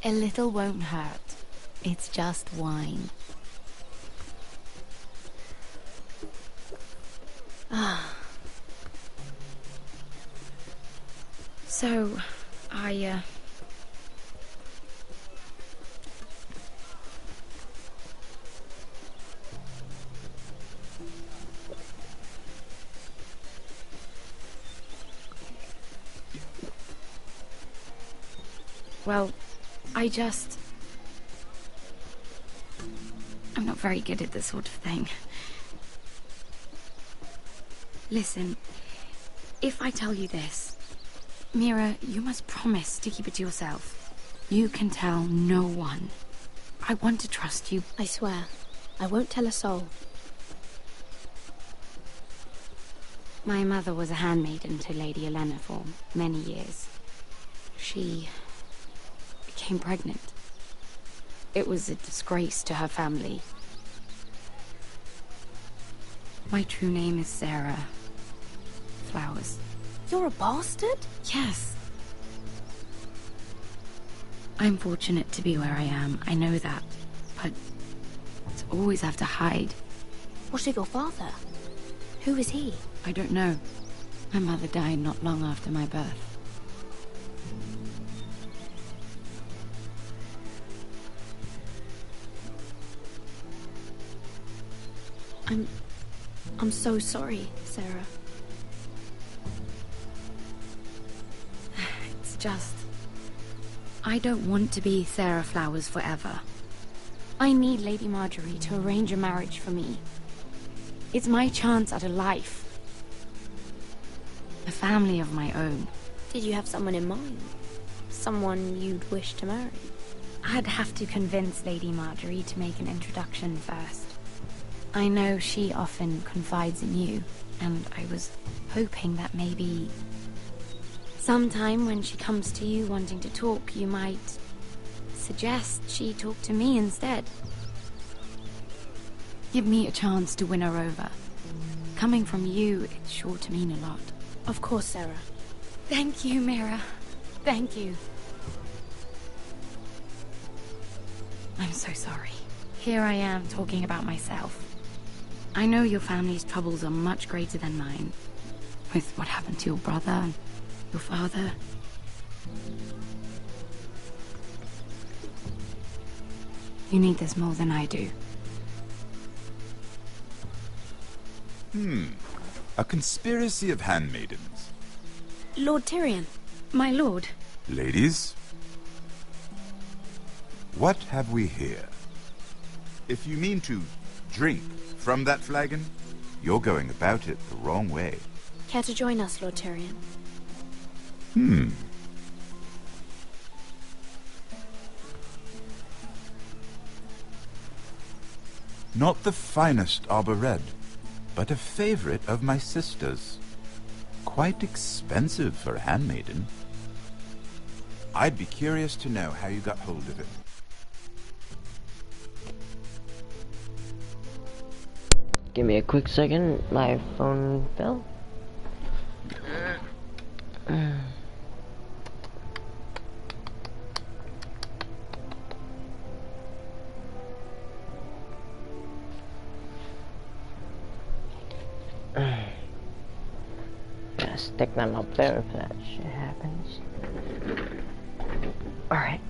A little won't hurt. It's just wine. Ah. So, well, I'm not very good at this sort of thing. Listen, if I tell you this, Mira, you must promise to keep it to yourself. You can tell no one. I want to trust you. I swear, I won't tell a soul. My mother was a handmaiden to Lady Olenna for many years. She became pregnant. It was a disgrace to her family. My true name is Sarah Flowers. You're a bastard? Yes. I'm fortunate to be where I am, I know that. But to always have to hide. What of your father? Who is he? I don't know. My mother died not long after my birth. I'm so sorry, Sarah. It's just... I don't want to be Sarah Flowers forever. I need Lady Marjorie to arrange a marriage for me. It's my chance at a life. A family of my own. Did you have someone in mind? Someone you'd wish to marry? I'd have to convince Lady Marjorie to make an introduction first. I know she often confides in you, and I was hoping that maybe sometime when she comes to you wanting to talk, you might suggest she talk to me instead. Give me a chance to win her over. Coming from you, it's sure to mean a lot. Of course, Sarah. Thank you, Mira. Thank you. I'm so sorry. Here I am talking about myself. I know your family's troubles are much greater than mine. With what happened to your brother and your father. You need this more than I do. A conspiracy of handmaidens. Lord Tyrion. My lord. Ladies, what have we here? If you mean to drink from that flagon, you're going about it the wrong way. Care to join us, Lord Tyrion? Not the finest arbor red, but a favorite of my sister's. Quite expensive for a handmaiden. I'd be curious to know how you got hold of it. Give me a quick second, my phone fell. Gotta stick them up there if that shit happens. Alright.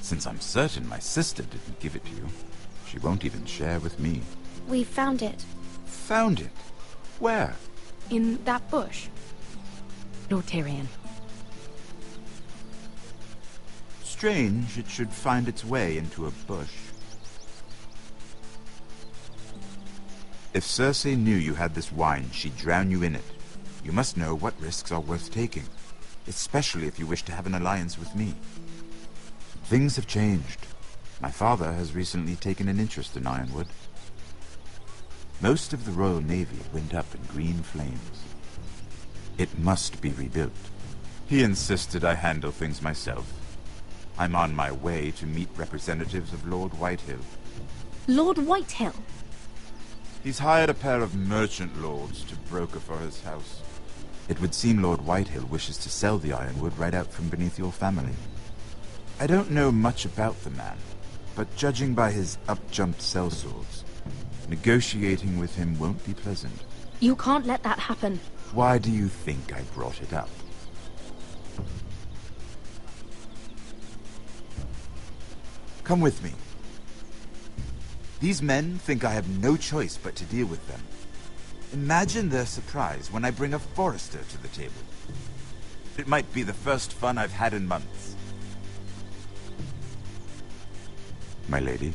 Since I'm certain my sister didn't give it to you, she won't even share with me. We found it. Found it? Where? In that bush. Lord Tyrion. Strange it should find its way into a bush. If Cersei knew you had this wine, she'd drown you in it. You must know what risks are worth taking, especially if you wish to have an alliance with me. Things have changed. My father has recently taken an interest in Ironwood. Most of the Royal Navy went up in green flames. It must be rebuilt. He insisted I handle things myself. I'm on my way to meet representatives of Lord Whitehill. Lord Whitehill? He's hired a pair of merchant lords to broker for his house. It would seem Lord Whitehill wishes to sell the Ironwood right out from beneath your family. I don't know much about the man, but judging by his up-jumped sellswords, negotiating with him won't be pleasant. You can't let that happen. Why do you think I brought it up? Come with me. These men think I have no choice but to deal with them. Imagine their surprise when I bring a Forester to the table. It might be the first fun I've had in months. My lady.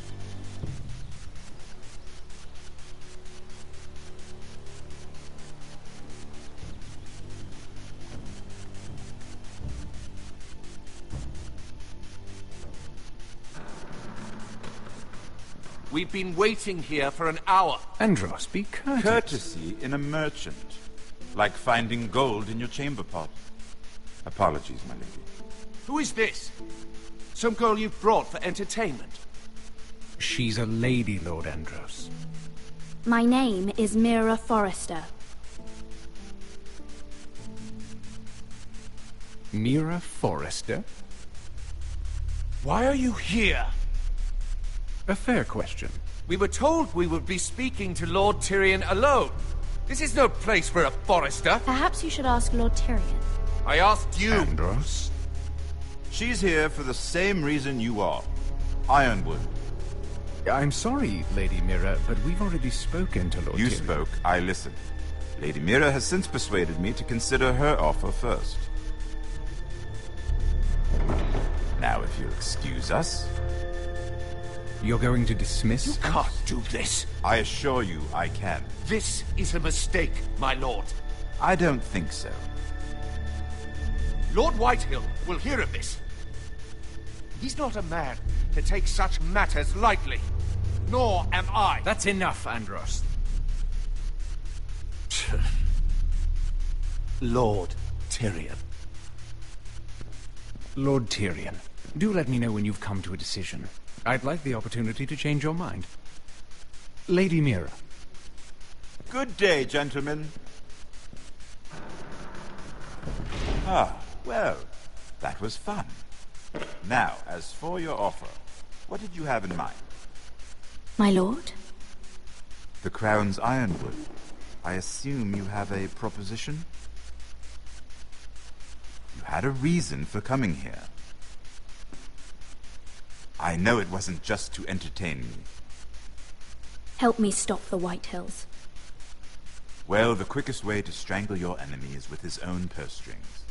We've been waiting here for an hour. Andros, be courteous. Courtesy in a merchant. Like finding gold in your chamber pot. Apologies, my lady. Who is this? Some girl you've brought for entertainment? She's a lady, Lord Andros. My name is Mira Forrester. Mira Forrester? Why are you here? A fair question. We were told we would be speaking to Lord Tyrion alone. This is no place for a Forrester. Perhaps you should ask Lord Tyrion. I asked you. Andros? She's here for the same reason you are. Ironwood. I'm sorry, Lady Mira, but we've already spoken to Lord Tyrion. You spoke, I listened. Lady Mira has since persuaded me to consider her offer first. Now, if you'll excuse us... You're going to dismiss? You can't do this. I assure you I can. This is a mistake, my lord. I don't think so. Lord Whitehill will hear of this. He's not a man to take such matters lightly. Nor am I. That's enough, Andros. Lord Tyrion. Lord Tyrion, do let me know when you've come to a decision. I'd like the opportunity to change your mind. Lady Mira. Good day, gentlemen. Ah, well, that was fun. Now, as for your offer, what did you have in mind? My lord? The Crown's Ironwood. I assume you have a proposition? You had a reason for coming here. I know it wasn't just to entertain me. Help me stop the Whitehills. Well, the quickest way to strangle your enemy is with his own purse strings.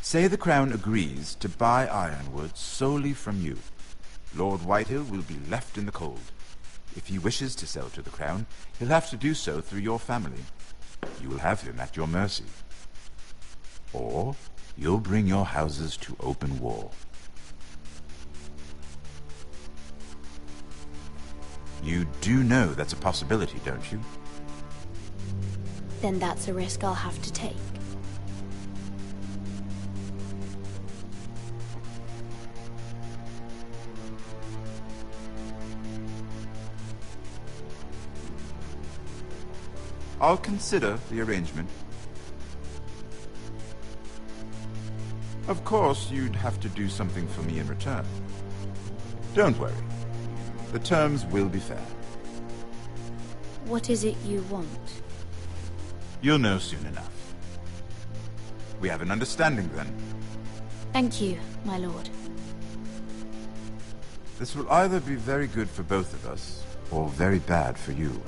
Say the Crown agrees to buy Ironwood solely from you. Lord Whitehill will be left in the cold. If he wishes to sell to the crown, he'll have to do so through your family. You will have him at your mercy. Or you'll bring your houses to open war. You do know that's a possibility, don't you? Then that's a risk I'll have to take. I'll consider the arrangement. Of course, you'd have to do something for me in return. Don't worry. The terms will be fair. What is it you want? You'll know soon enough. We have an understanding then. Thank you, my lord. This will either be very good for both of us, or very bad for you.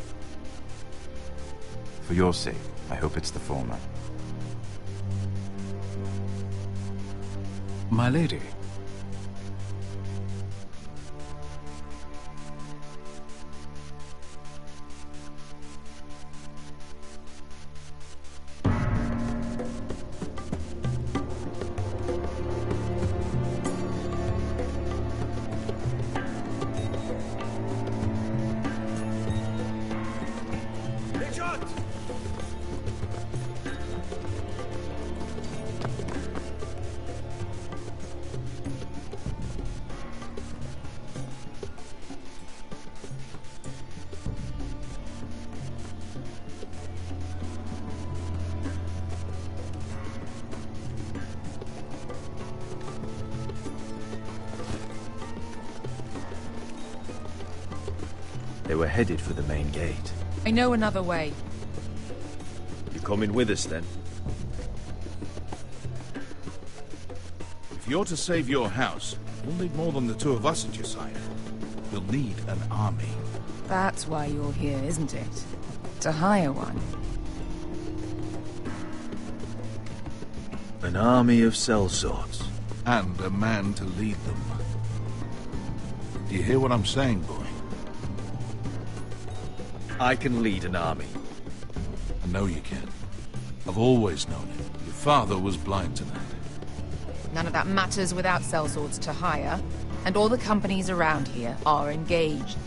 For your sake, I hope it's the former. My lady. They were headed for the main gate. I know another way. You coming with us then? If you're to save your house, you'll need more than the two of us at your side. You'll need an army. That's why you're here, isn't it? To hire one. An army of sellswords. And a man to lead them. Do you hear what I'm saying, boy? I can lead an army. I know you can. I've always known it. Your father was blind to that. None of that matters without sellswords to hire, and all the companies around here are engaged.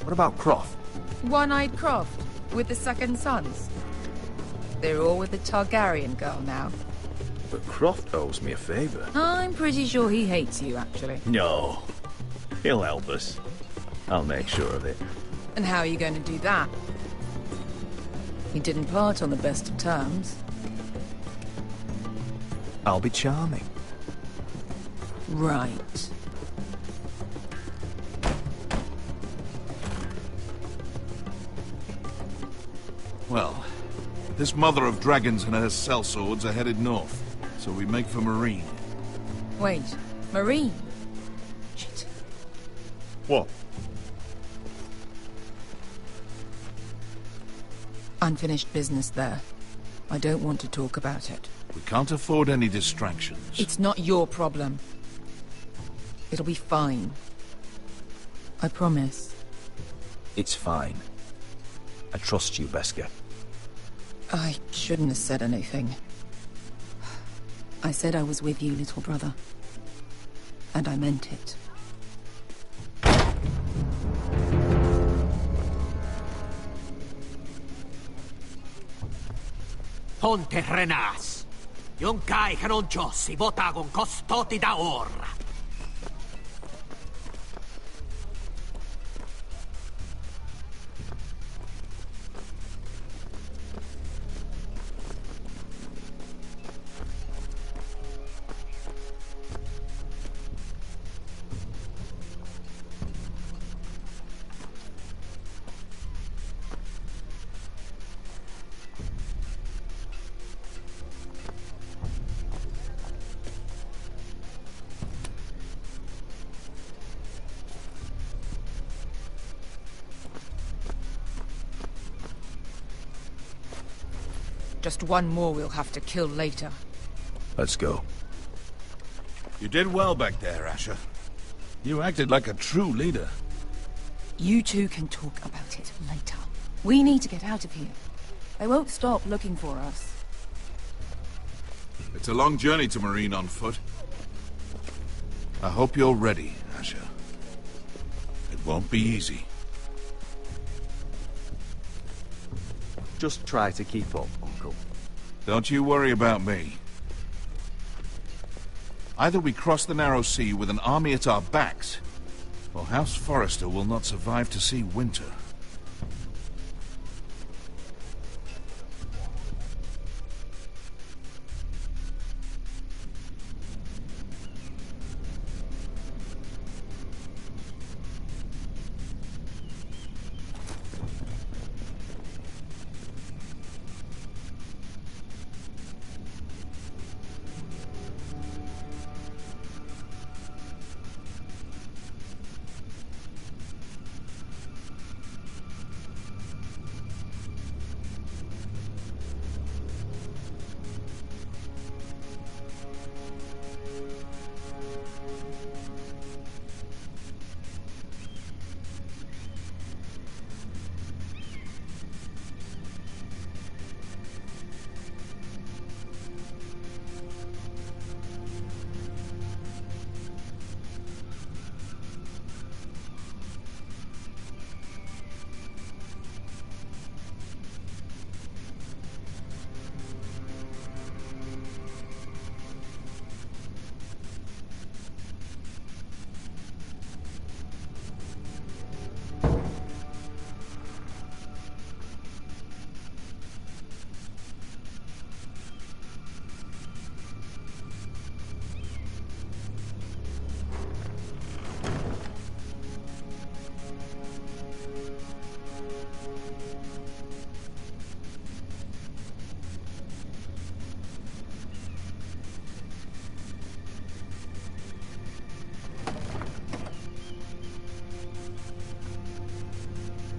What about Croft? One-eyed Croft, with the second sons. They're all with the Targaryen girl now. But Croft owes me a favor. I'm pretty sure he hates you, actually. No. He'll help us. I'll make sure of it. And how are you going to do that? He didn't part on the best of terms. I'll be charming. Right. Well, this mother of dragons and her sellswords are headed north, so we make for Marine. Wait, Marine? Shit. What? Unfinished business there. I don't want to talk about it. We can't afford any distractions. It's not your problem. It'll be fine. I promise. It's fine. I trust you, Beskha. I shouldn't have said anything. I said I was with you, little brother. And I meant it. Ponte Renas. Yung kai kanon Diyos, ibotagong kostoti daor. Just one more we'll have to kill later. Let's go. You did well back there, Asher. You acted like a true leader. You two can talk about it later. We need to get out of here. They won't stop looking for us. It's a long journey to Marine on foot. I hope you're ready, Asher. It won't be easy. Just try to keep up, Uncle. Don't you worry about me. Either we cross the narrow sea with an army at our backs, or House Forrester will not survive to see winter.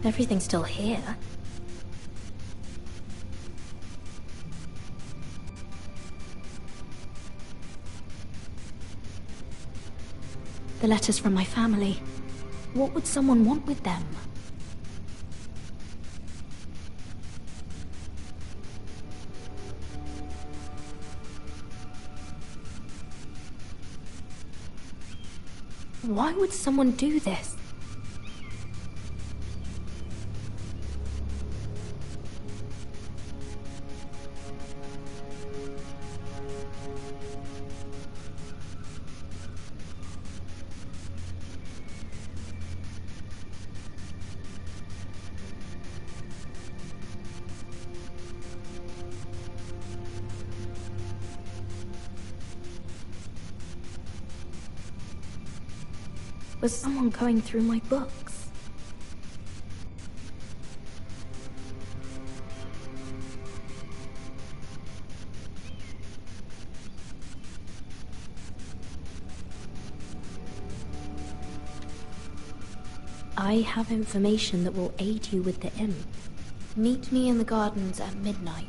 Everything's still here. The letters from my family. What would someone want with them? Why would someone do this? Was someone going through my books? I have information that will aid you with the imp. Meet me in the gardens at midnight.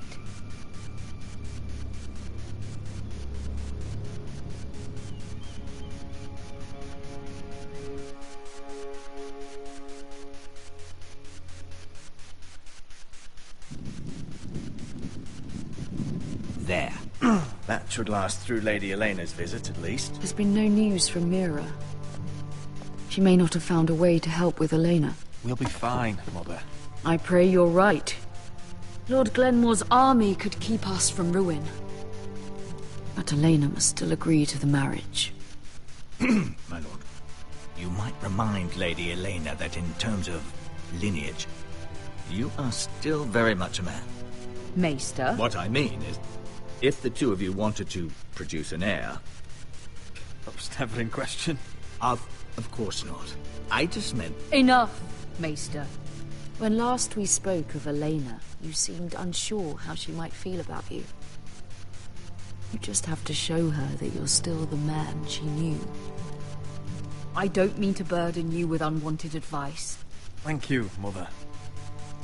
There. That should last through Lady Elena's visit, at least. There's been no news from Mira. She may not have found a way to help with Elena. We'll be fine, Mother. I pray you're right. Lord Glenmore's army could keep us from ruin. But Elena must still agree to the marriage. My lord, you might remind Lady Elena that in terms of lineage, you are still very much a man. Maester? What I mean is, if the two of you wanted to produce an heir... That was never in question. Of course not. I just meant... Enough, Maester. When last we spoke of Elena, you seemed unsure how she might feel about you. You just have to show her that you're still the man she knew. I don't mean to burden you with unwanted advice. Thank you, Mother.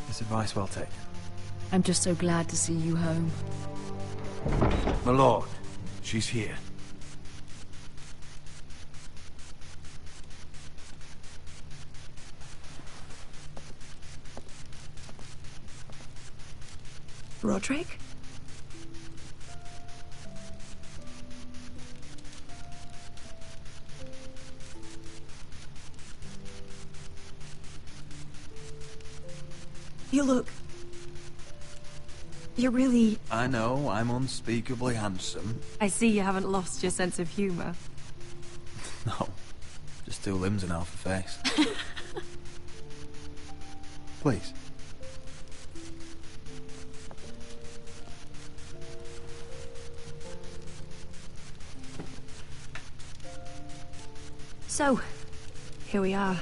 This advice well taken. I'm just so glad to see you home. My lord, she's here. Roderick? You look... You're really... I know, I'm unspeakably handsome. I see you haven't lost your sense of humour. No, just two limbs and half a face. Please. So, here we are.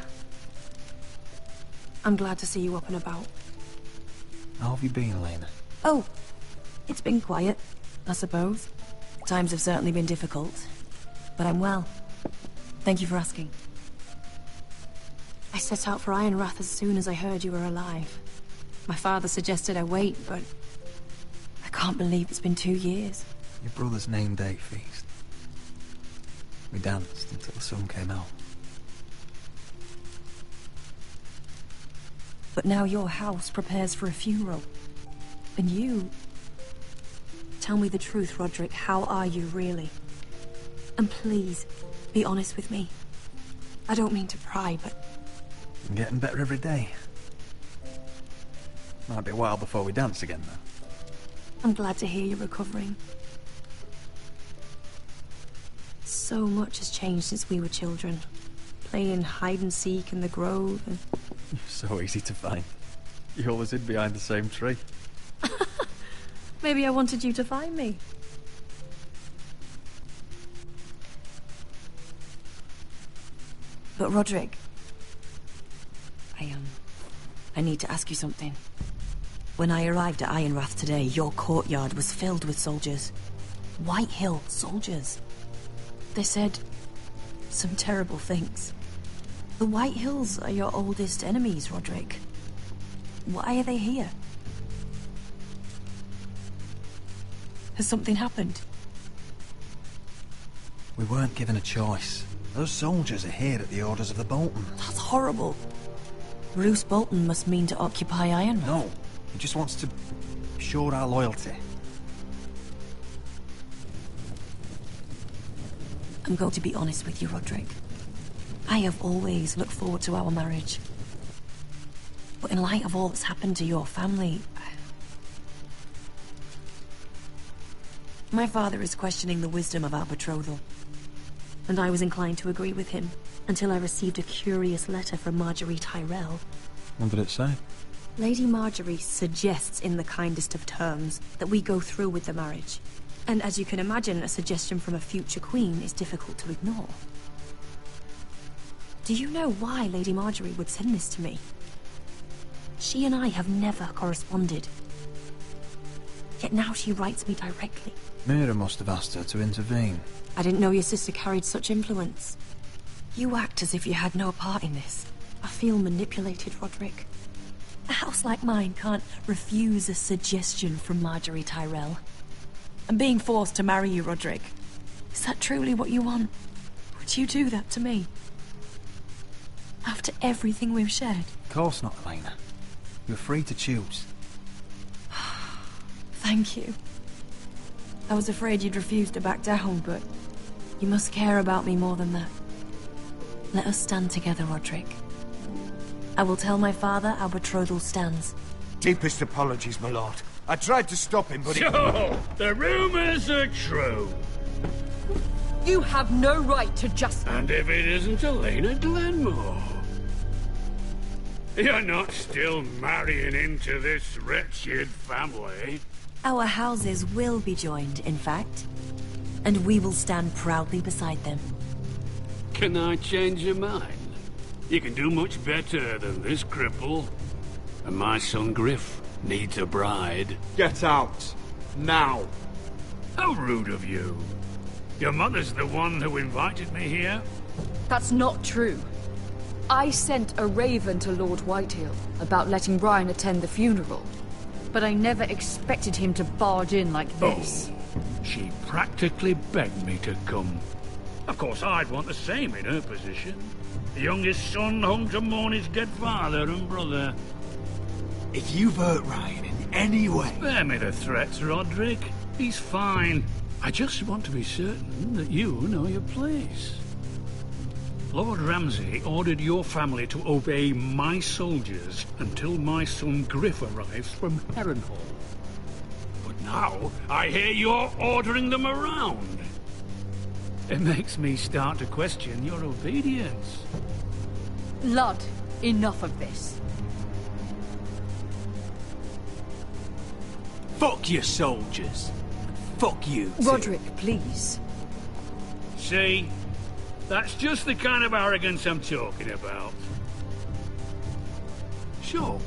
I'm glad to see you up and about. How have you been, Lena? Oh, it's been quiet, I suppose. Times have certainly been difficult, but I'm well. Thank you for asking. I set out for Ironrath as soon as I heard you were alive. My father suggested I wait, but I can't believe it's been 2 years. Your brother's name day feast. We danced until the sun came out. But now your house prepares for a funeral. And you... Tell me the truth, Roderick. How are you, really? And please, be honest with me. I don't mean to pry, but... I'm getting better every day. Might be a while before we dance again, though. I'm glad to hear you're recovering. So much has changed since we were children. Playing hide-and-seek in the grove and... So easy to find. You always hid behind the same tree. Maybe I wanted you to find me. But Roderick... I need to ask you something. When I arrived at Ironrath today, your courtyard was filled with soldiers. White Hill soldiers. They said some terrible things. The White Hills are your oldest enemies, Roderick. Why are they here? Has something happened? We weren't given a choice. Those soldiers are here at the orders of the Boltons. That's horrible. Roose Bolton must mean to occupy Ironrath. No, he just wants to show our loyalty. I'm going to be honest with you, Roderick. I have always looked forward to our marriage. But in light of all that's happened to your family... My father is questioning the wisdom of our betrothal. And I was inclined to agree with him, until I received a curious letter from Marjorie Tyrell. What did it say? Lady Marjorie suggests in the kindest of terms that we go through with the marriage. And as you can imagine, a suggestion from a future queen is difficult to ignore. Do you know why Lady Marjorie would send this to me? She and I have never corresponded. Yet now she writes me directly. Mira must have asked her to intervene. I didn't know your sister carried such influence. You act as if you had no part in this. I feel manipulated, Roderick. A house like mine can't refuse a suggestion from Marjorie Tyrell. I'm being forced to marry you, Roderick. Is that truly what you want? Would you do that to me? After everything we've shared? Of course not, Elena. You're free to choose. Thank you. I was afraid you'd refuse to back down, but you must care about me more than that. Let us stand together, Roderick. I will tell my father our betrothal stands. Deepest apologies, my lord. I tried to stop him, but he... So, the rumors are true. You have no right to just... And if it isn't Elena Glenmore? You're not still marrying into this wretched family? Our houses will be joined, in fact. And we will stand proudly beside them. Can I change your mind? You can do much better than this cripple. And my son Griff needs a bride. Get out. Now. How rude of you. Your mother's the one who invited me here? That's not true. I sent a raven to Lord Whitehill about letting Brian attend the funeral. But I never expected him to barge in like this. Oh, she practically begged me to come. Of course, I'd want the same in her position. The youngest son home to mourn his dead father and brother. If you've hurt Ryan in anyway. Spare me the threats, Roderick. He's fine. I just want to be certain that you know your place. Lord Ramsay ordered your family to obey my soldiers until my son Griff arrives from Harrenhal. But now, I hear you're ordering them around. It makes me start to question your obedience. Lud, enough of this. Fuck your soldiers. Fuck you too. Roderick, please. See? That's just the kind of arrogance I'm talking about. So,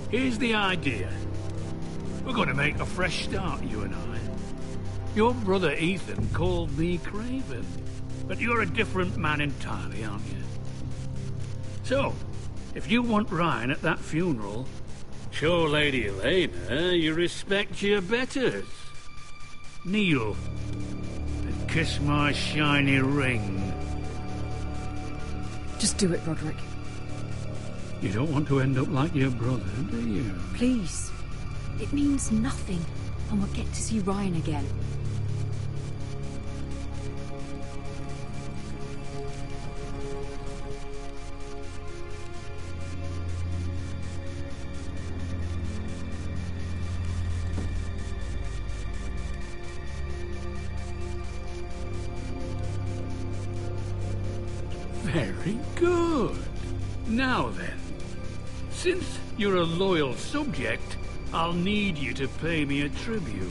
here's the idea. We're going to make a fresh start, you and I. Your brother Ethan called me Craven, but you're a different man entirely, aren't you? So, if you want Ryan at that funeral, show Lady Elena you respect your betters. Kneel and kiss my shiny ring. Just do it, Roderick. You don't want to end up like your brother, do you? Please. It means nothing, and we'll get to see Ryan again. Very good. Now then, since you're a loyal subject, I'll need you to pay me a tribute.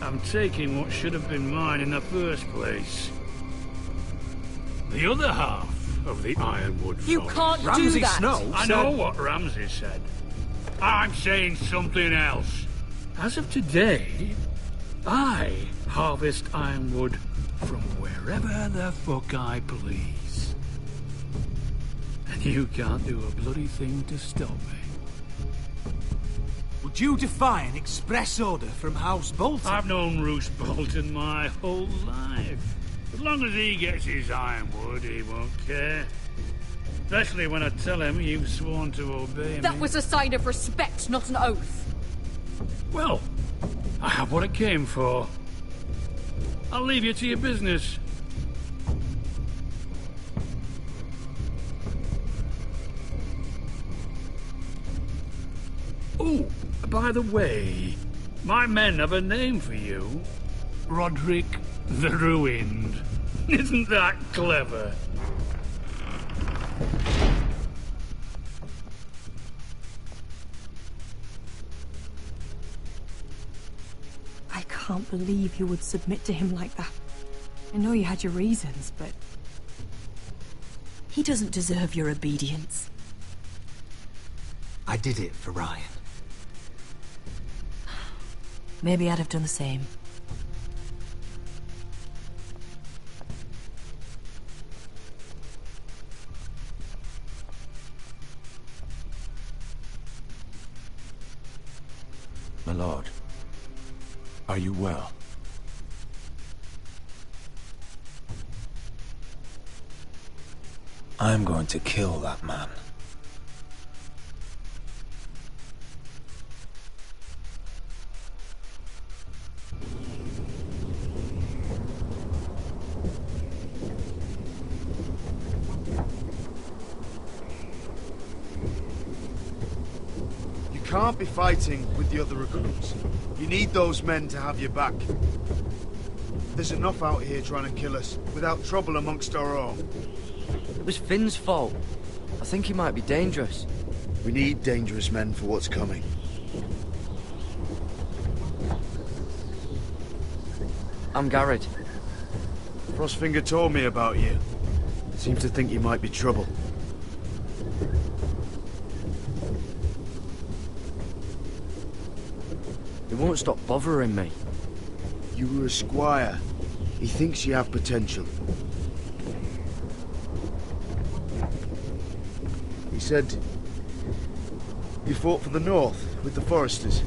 I'm taking what should have been mine in the first place. The other half of the Ironwood You Forest. can't do Ramsay that! Snow I know what Ramsay said. I'm saying something else. As of today, I harvest ironwood from wherever the fuck I please. And you can't do a bloody thing to stop me. Would you defy an express order from House Bolton? I've known Roose Bolton my whole life. As long as he gets his ironwood, he won't care. Especially when I tell him you've sworn to obey me. That was a sign of respect, not an oath. Well, I have what it came for. I'll leave you to your business. Oh, by the way, my men have a name for you. Roderick the Ruined. Isn't that clever? I can't believe you would submit to him like that. I know you had your reasons, but... he doesn't deserve your obedience. I did it for Ryan. Maybe I'd have done the same. My lord, are you well? I'm going to kill that man. You can't be fighting with the other recruits. You need those men to have your back. There's enough out here trying to kill us, without trouble amongst our own. It was Finn's fault. I think he might be dangerous. We need dangerous men for what's coming. I'm Garrett. Frostfinger told me about you. Seems to think you might be trouble. He won't stop bothering me. You were a squire. He thinks you have potential. He said you fought for the North with the Foresters.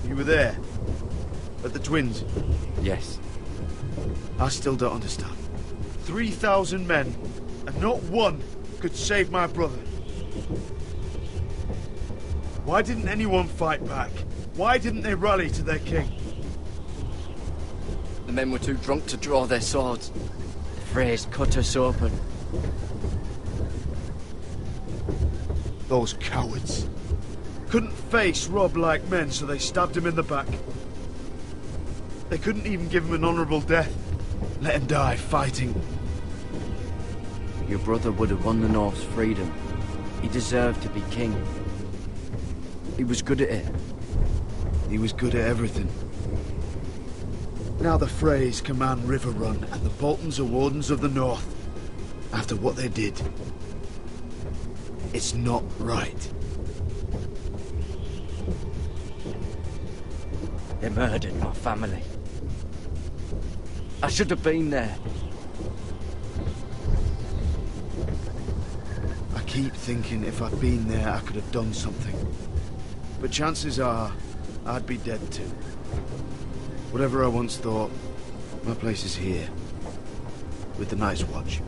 You were there, at the Twins. Yes. I still don't understand. 3,000 men, and not one could save my brother. Why didn't anyone fight back? Why didn't they rally to their king? The men were too drunk to draw their swords. The Freys cut us open. Those cowards. Couldn't face Rob like men, so they stabbed him in the back. They couldn't even give him an honourable death. Let him die fighting. Your brother would have won the North's freedom. He deserved to be king. He was good at it. He was good at everything. Now the Freys command River Run, and the Boltons are Wardens of the North. After what they did. It's not right. They murdered my family. I should have been there. I keep thinking if I'd been there, I could have done something. But chances are, I'd be dead too. Whatever I once thought, my place is here. With the Night's Watch.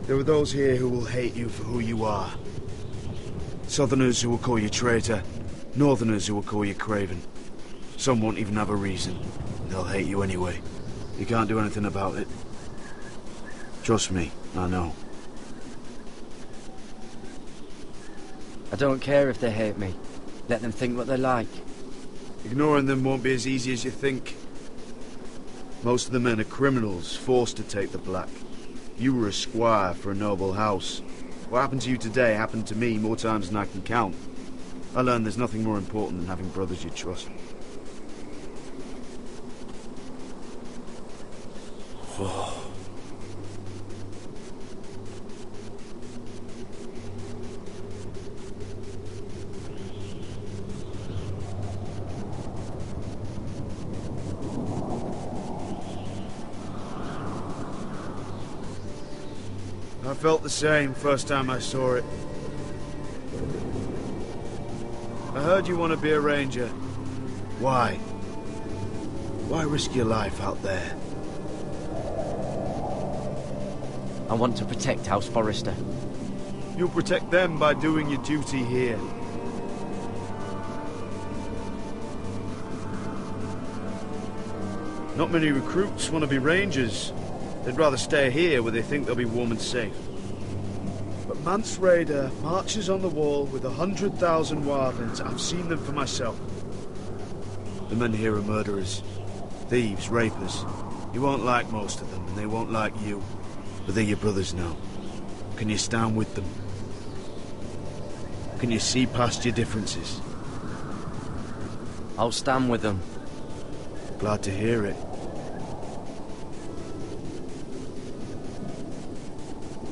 There are those here who will hate you for who you are. Southerners who will call you traitor, Northerners who will call you craven. Some won't even have a reason. They'll hate you anyway. You can't do anything about it. Trust me, I know. I don't care if they hate me. Let them think what they like. Ignoring them won't be as easy as you think. Most of the men are criminals, forced to take the black. You were a squire for a noble house. What happened to you today happened to me more times than I can count. I learned there's nothing more important than having brothers you trust. I felt the same first time I saw it. I heard you want to be a ranger. Why? Why risk your life out there? I want to protect House Forrester. You'll protect them by doing your duty here. Not many recruits want to be rangers. They'd rather stay here where they think they'll be warm and safe. But Mance Rayder marches on the wall with 100,000 wildlings. I've seen them for myself. The men here are murderers. Thieves, rapers. You won't like most of them, and they won't like you. But they're your brothers now. Can you stand with them? Can you see past your differences? I'll stand with them. Glad to hear it.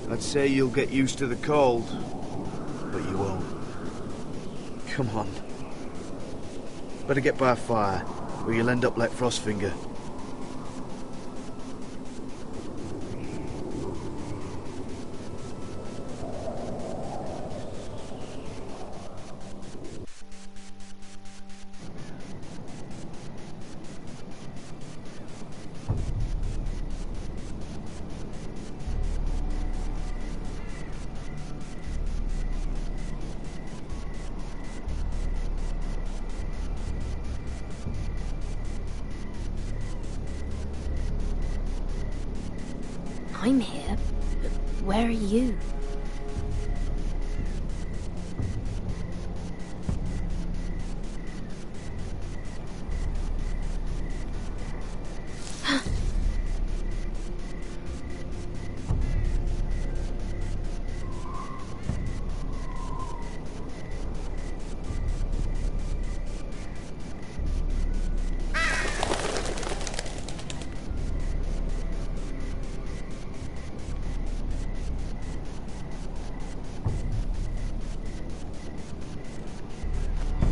I'd say you'll get used to the cold, but you won't. Come on. Better get by a fire, or you'll end up like Frostfinger. I'm here, but where are you?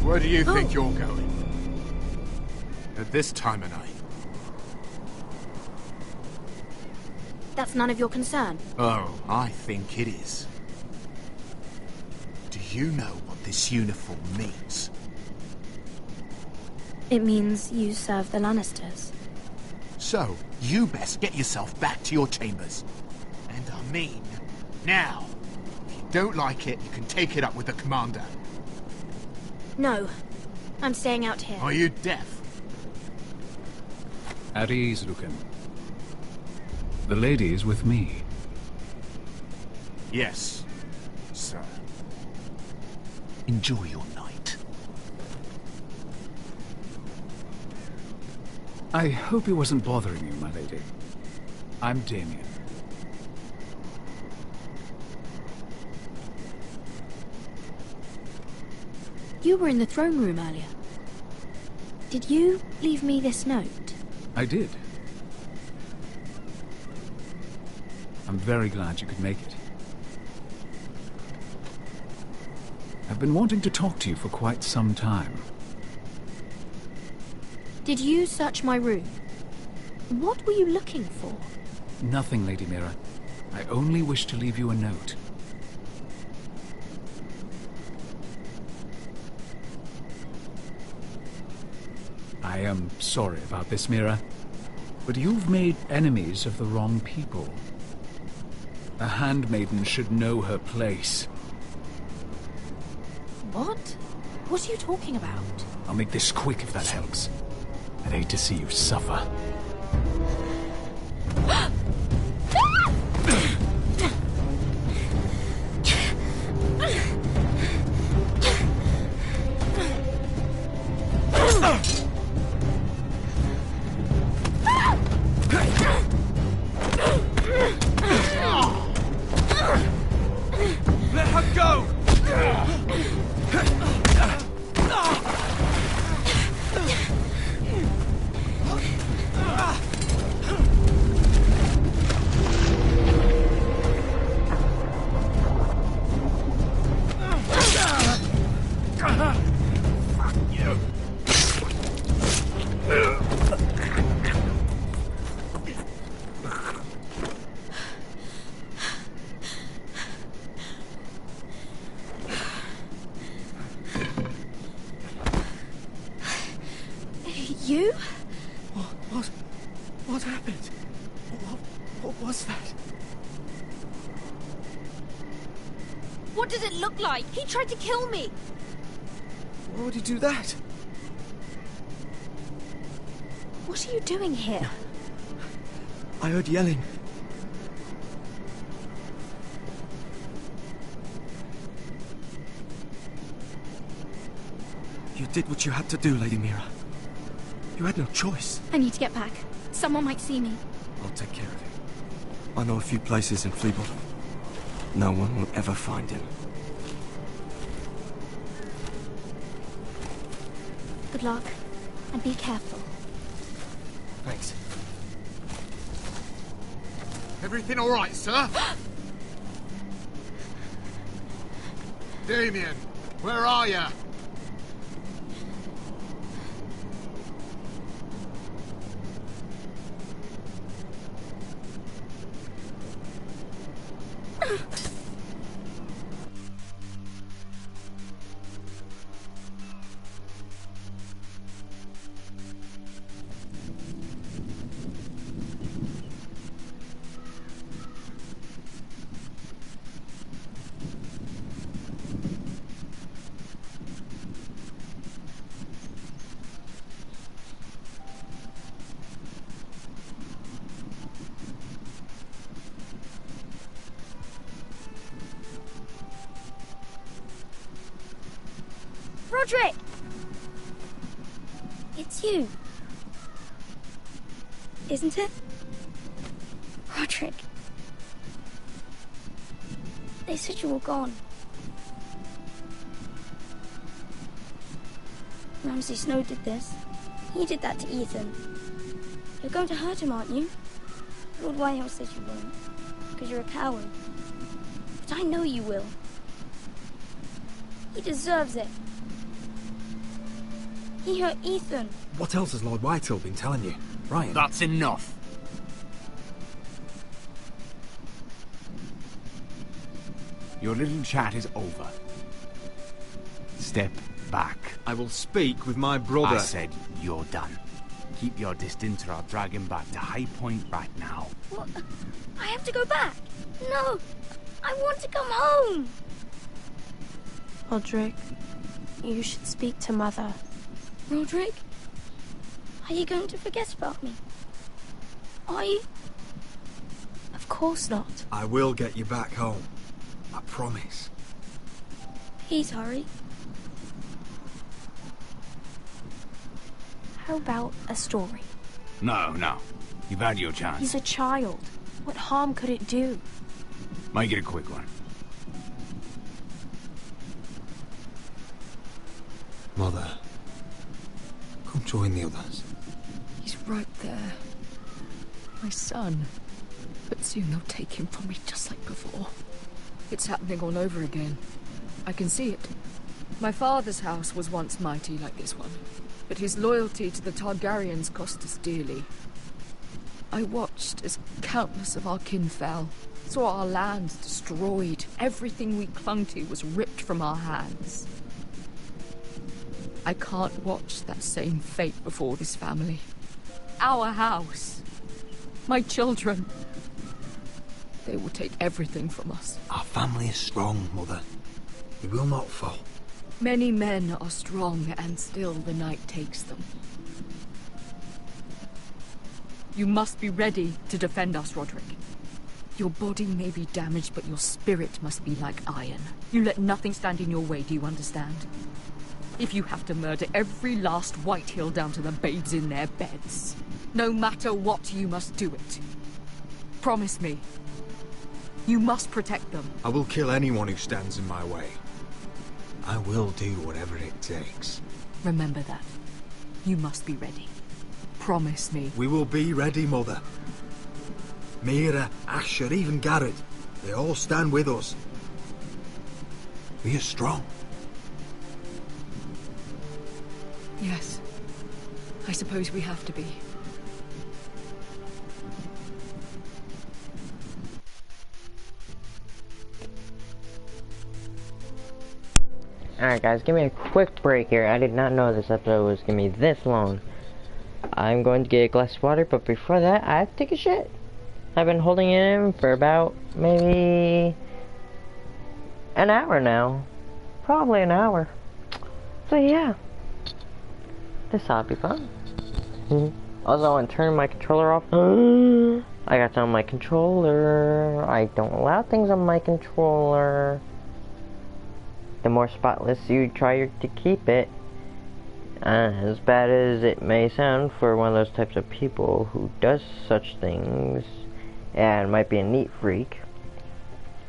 Where do you think you're going? At this time of night? That's none of your concern. Oh, I think it is. Do you know what this uniform means? It means you serve the Lannisters. So, you best get yourself back to your chambers. And I mean, now. If you don't like it, you can take it up with the commander. No. I'm staying out here. Are you deaf? At ease, Lucan. The lady is with me. Yes, sir. Enjoy your night. I hope he wasn't bothering you, my lady. I'm Damien. You were in the throne room earlier. Did you leave me this note? I did. I'm very glad you could make it. I've been wanting to talk to you for quite some time. Did you search my room? What were you looking for? Nothing, Lady Mira. I only wish to leave you a note. I am sorry about this, Mira, but you've made enemies of the wrong people. A handmaiden should know her place. What? What are you talking about? I'll make this quick if that helps. I'd hate to see you suffer. Let her go! You? What happened? What was that? What did it look like? He tried to kill me! Why would he do that? What are you doing here? I heard yelling. You did what you had to do, Lady Mira. You had no choice. I need to get back. Someone might see me. I'll take care of him. I know a few places in Fleabottom. No one will ever find him. Good luck. And be careful. Thanks. Everything all right, sir? Damien, where are you? Roderick! It's you. Isn't it? Roderick. They said you were gone. Ramsay Snow did this. He did that to Ethan. You're going to hurt him, aren't you? Lord Whitehill says you won't, because you're a coward. But I know you will. He deserves it. He hurt Ethan. What else has Lord Whitehill been telling you? Ryan? That's enough. Your little chat is over. Step back. I will speak with my brother. I said you're done. Keep your distance or I'll drag him back to High Point right now. What? I have to go back. No, I want to come home. Roderick, you should speak to Mother. Roderick, are you going to forget about me? Are you? Of course not. I will get you back home. I promise. Please hurry. How about a story? No. You've had your chance. He's a child. What harm could it do? Make it a quick one. Mother, come join the others. He's right there. My son. But soon they'll take him from me just like before. It's happening all over again. I can see it. My father's house was once mighty like this one, but his loyalty to the Targaryens cost us dearly. I watched as countless of our kin fell, saw our lands destroyed, everything we clung to was ripped from our hands. I can't watch that same fate before this family. Our house. My children. They will take everything from us. Our family is strong, Mother. We will not fall. Many men are strong, and still the night takes them. You must be ready to defend us, Roderick. Your body may be damaged, but your spirit must be like iron. You let nothing stand in your way, do you understand? If you have to murder every last Whitehill down to the babes in their beds, no matter what, you must do it. Promise me. You must protect them. I will kill anyone who stands in my way. I will do whatever it takes. Remember that. You must be ready. Promise me. We will be ready, Mother. Mira, Asher, even Garrett. They all stand with us. We are strong. Yes. I suppose we have to be. Alright guys, give me a quick break here. I did not know this episode was gonna be this long. I'm going to get a glass of water, but before that, I have to take a shit. I've been holding it in for about maybe an hour now. Probably an hour. So yeah. This ought to be fun. Also, I want to turn my controller off. I got some on my controller. I don't allow things on my controller. The more spotless you try to keep it, as bad as it may sound for one of those types of people who does such things, and might be a neat freak,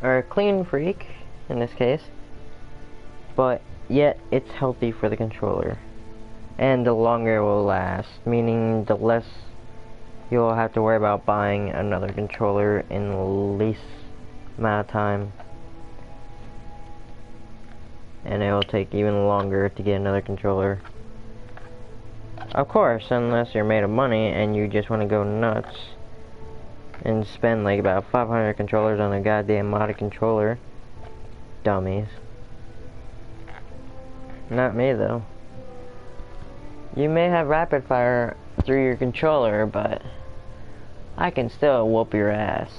or a clean freak in this case, but yet it's healthy for the controller, and the longer it will last, meaning the less you'll have to worry about buying another controller in the least amount of time. And it will take even longer to get another controller. Of course, unless you're made of money and you just want to go nuts and spend like about 500 controllers on a goddamn modded controller. Dummies. Not me though. You may have rapid fire through your controller, but I can still whoop your ass.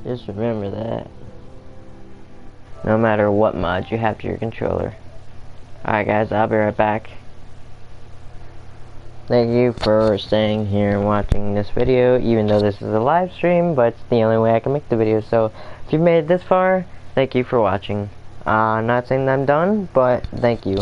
Just remember that. No matter what mod you have to your controller. Alright guys, I'll be right back. Thank you for staying here and watching this video, even though this is a live stream, but it's the only way I can make the video. So, if you've made it this far, thank you for watching. I'm not saying that I'm done, but thank you.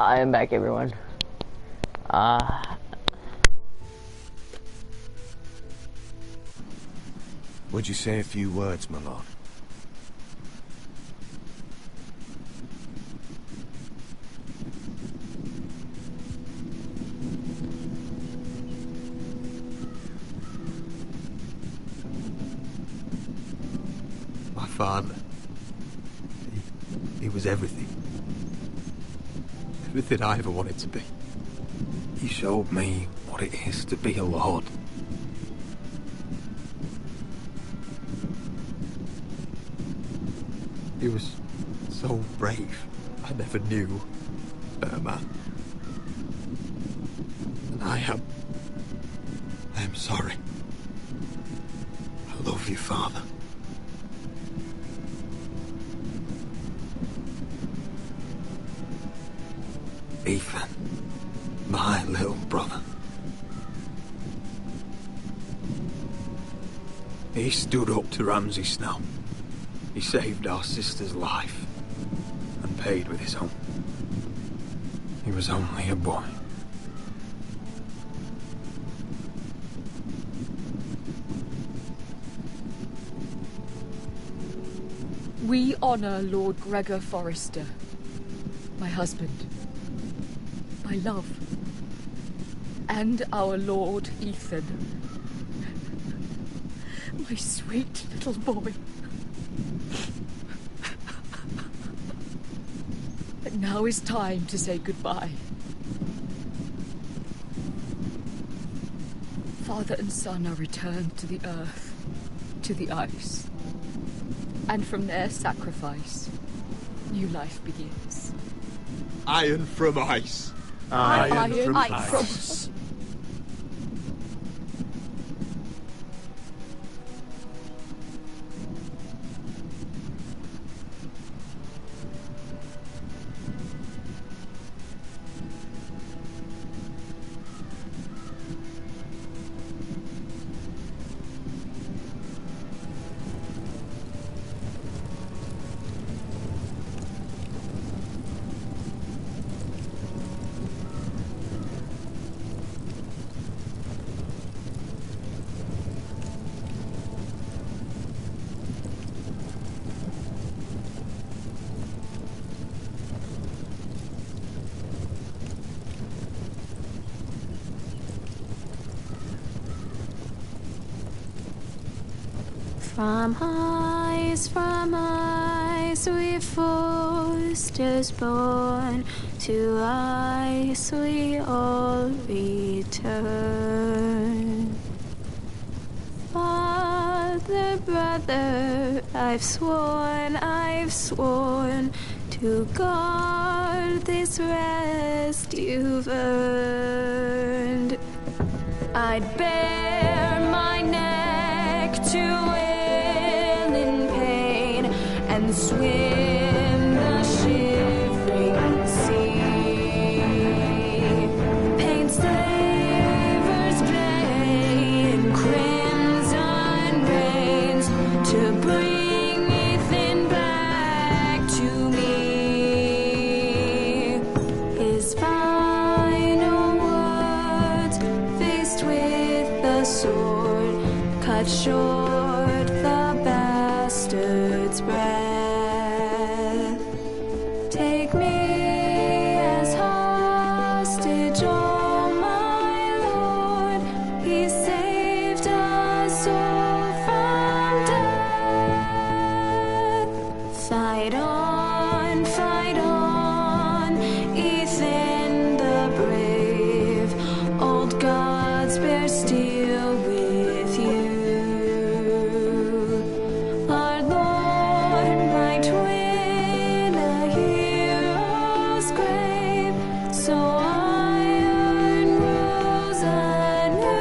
I am back, everyone. Would you say a few words, my lord? My father. He was everything. Everything I ever wanted to be. He showed me what it is to be a lord. He was so brave. I never knew a man. And I am sorry. I love you, Father. Ethan, my little brother. He stood up to Ramsay Snow. He saved our sister's life and paid with his own. He was only a boy. We honor Lord Gregor Forrester, my husband, my love, and our Lord Ethan, my sweet little boy. But now is time to say goodbye. Father and son are returned to the earth, to the ice. And from their sacrifice, new life begins. Iron from ice. Iron from ice. From ice, we Forsters born, to ice we all return. Father, brother, I've sworn to guard this rest you've earned. I'd bare my neck to and swim the shivering sea. Paint slavers play in crimson rains to bring Ethan back to me. His final words, faced with the sword, cut short the bastard's breath. Take me as hostage, oh my Lord. He saved us all from death. Fight on, Ethan the brave. Old gods bear steel with you. Our Lord might win a hero's grave, so iron rose anew.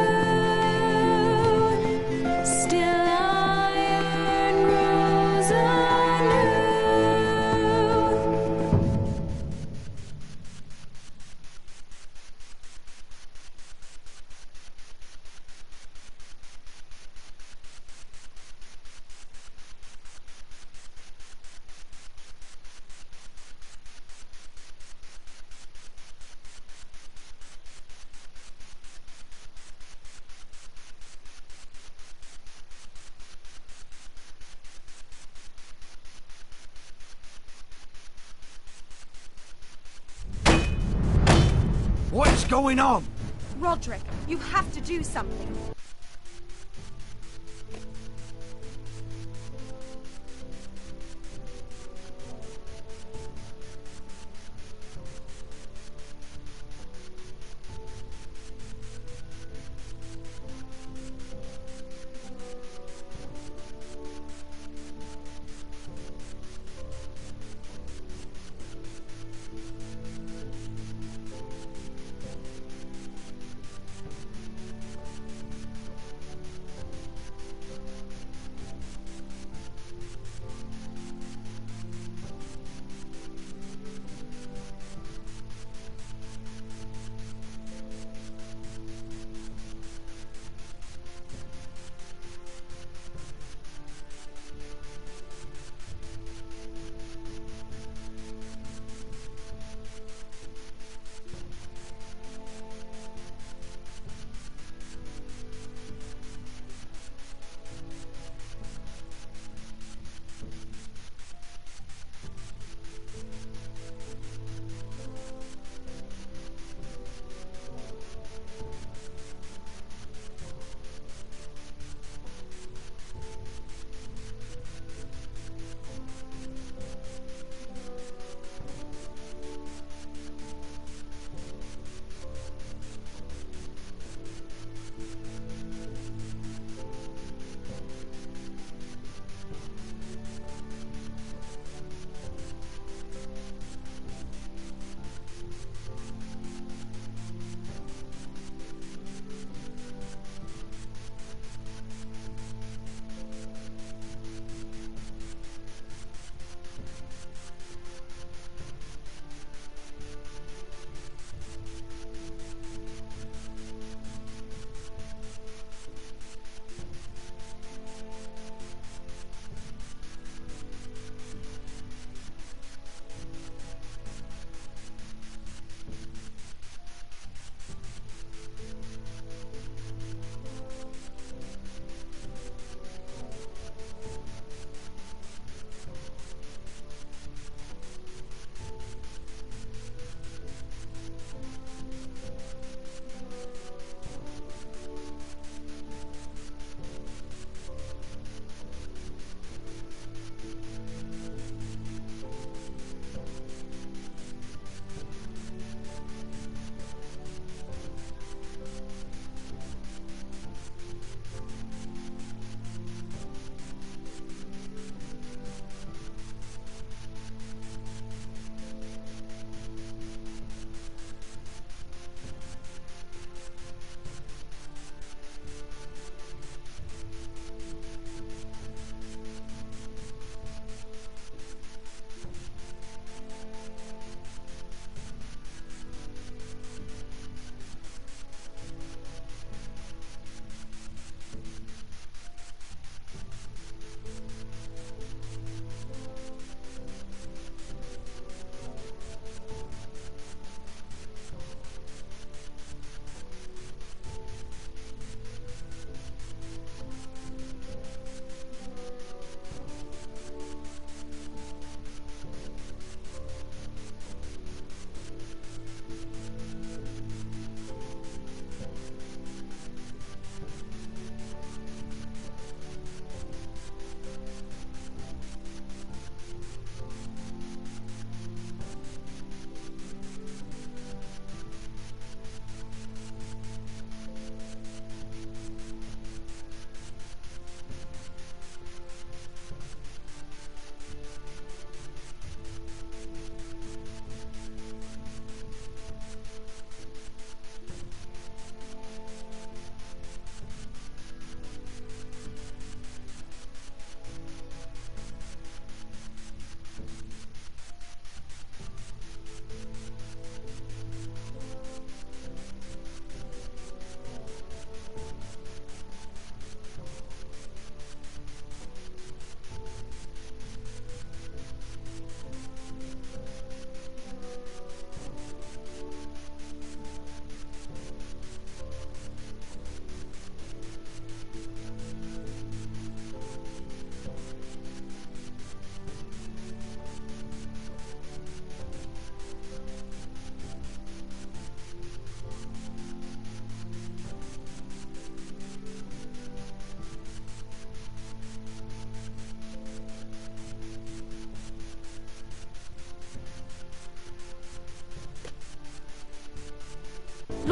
going on? Roderick, you have to do something.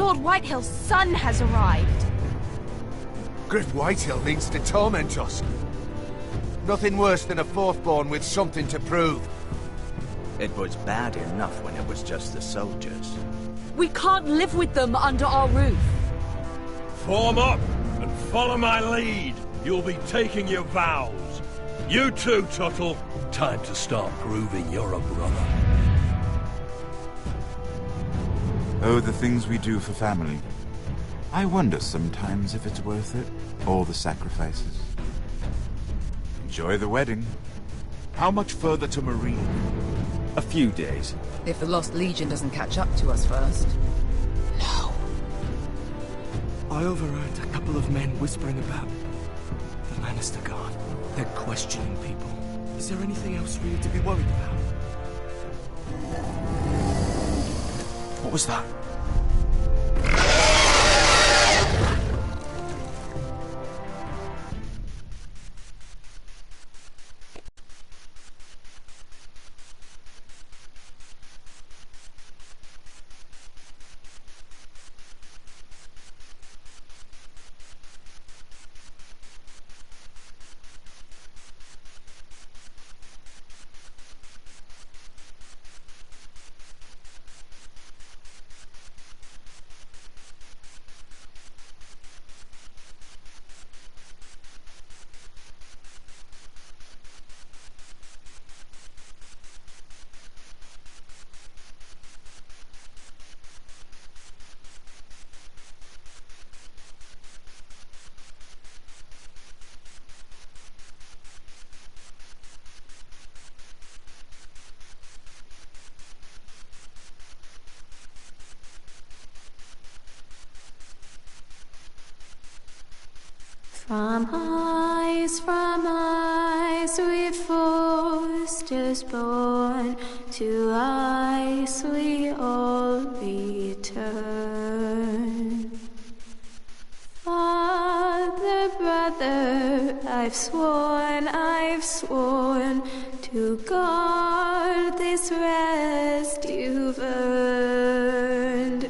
Lord Whitehill's son has arrived. Griff Whitehill means to torment us. Nothing worse than a fourthborn with something to prove. It was bad enough when it was just the soldiers. We can't live with them under our roof. Form up and follow my lead. You'll be taking your vows. You too, Tuttle. Time to start proving you're a brother. Oh, the things we do for family. I wonder sometimes if it's worth it. All the sacrifices. Enjoy the wedding. How much further to Marine? A few days. If the Lost Legion doesn't catch up to us first. I overheard a couple of men whispering about the Lannister Guard. They're questioning people. Is there anything else really to be worried about? What was that? From ice we foresters born, to ice we all return. Father, brother, I've sworn to guard this rest you've earned.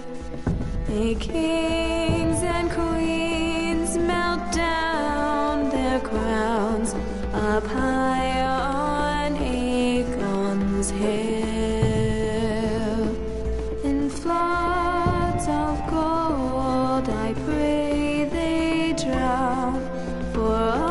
May kings and queens melt down their crowns up high on Aegon's hill. In floods of gold I pray they drown, for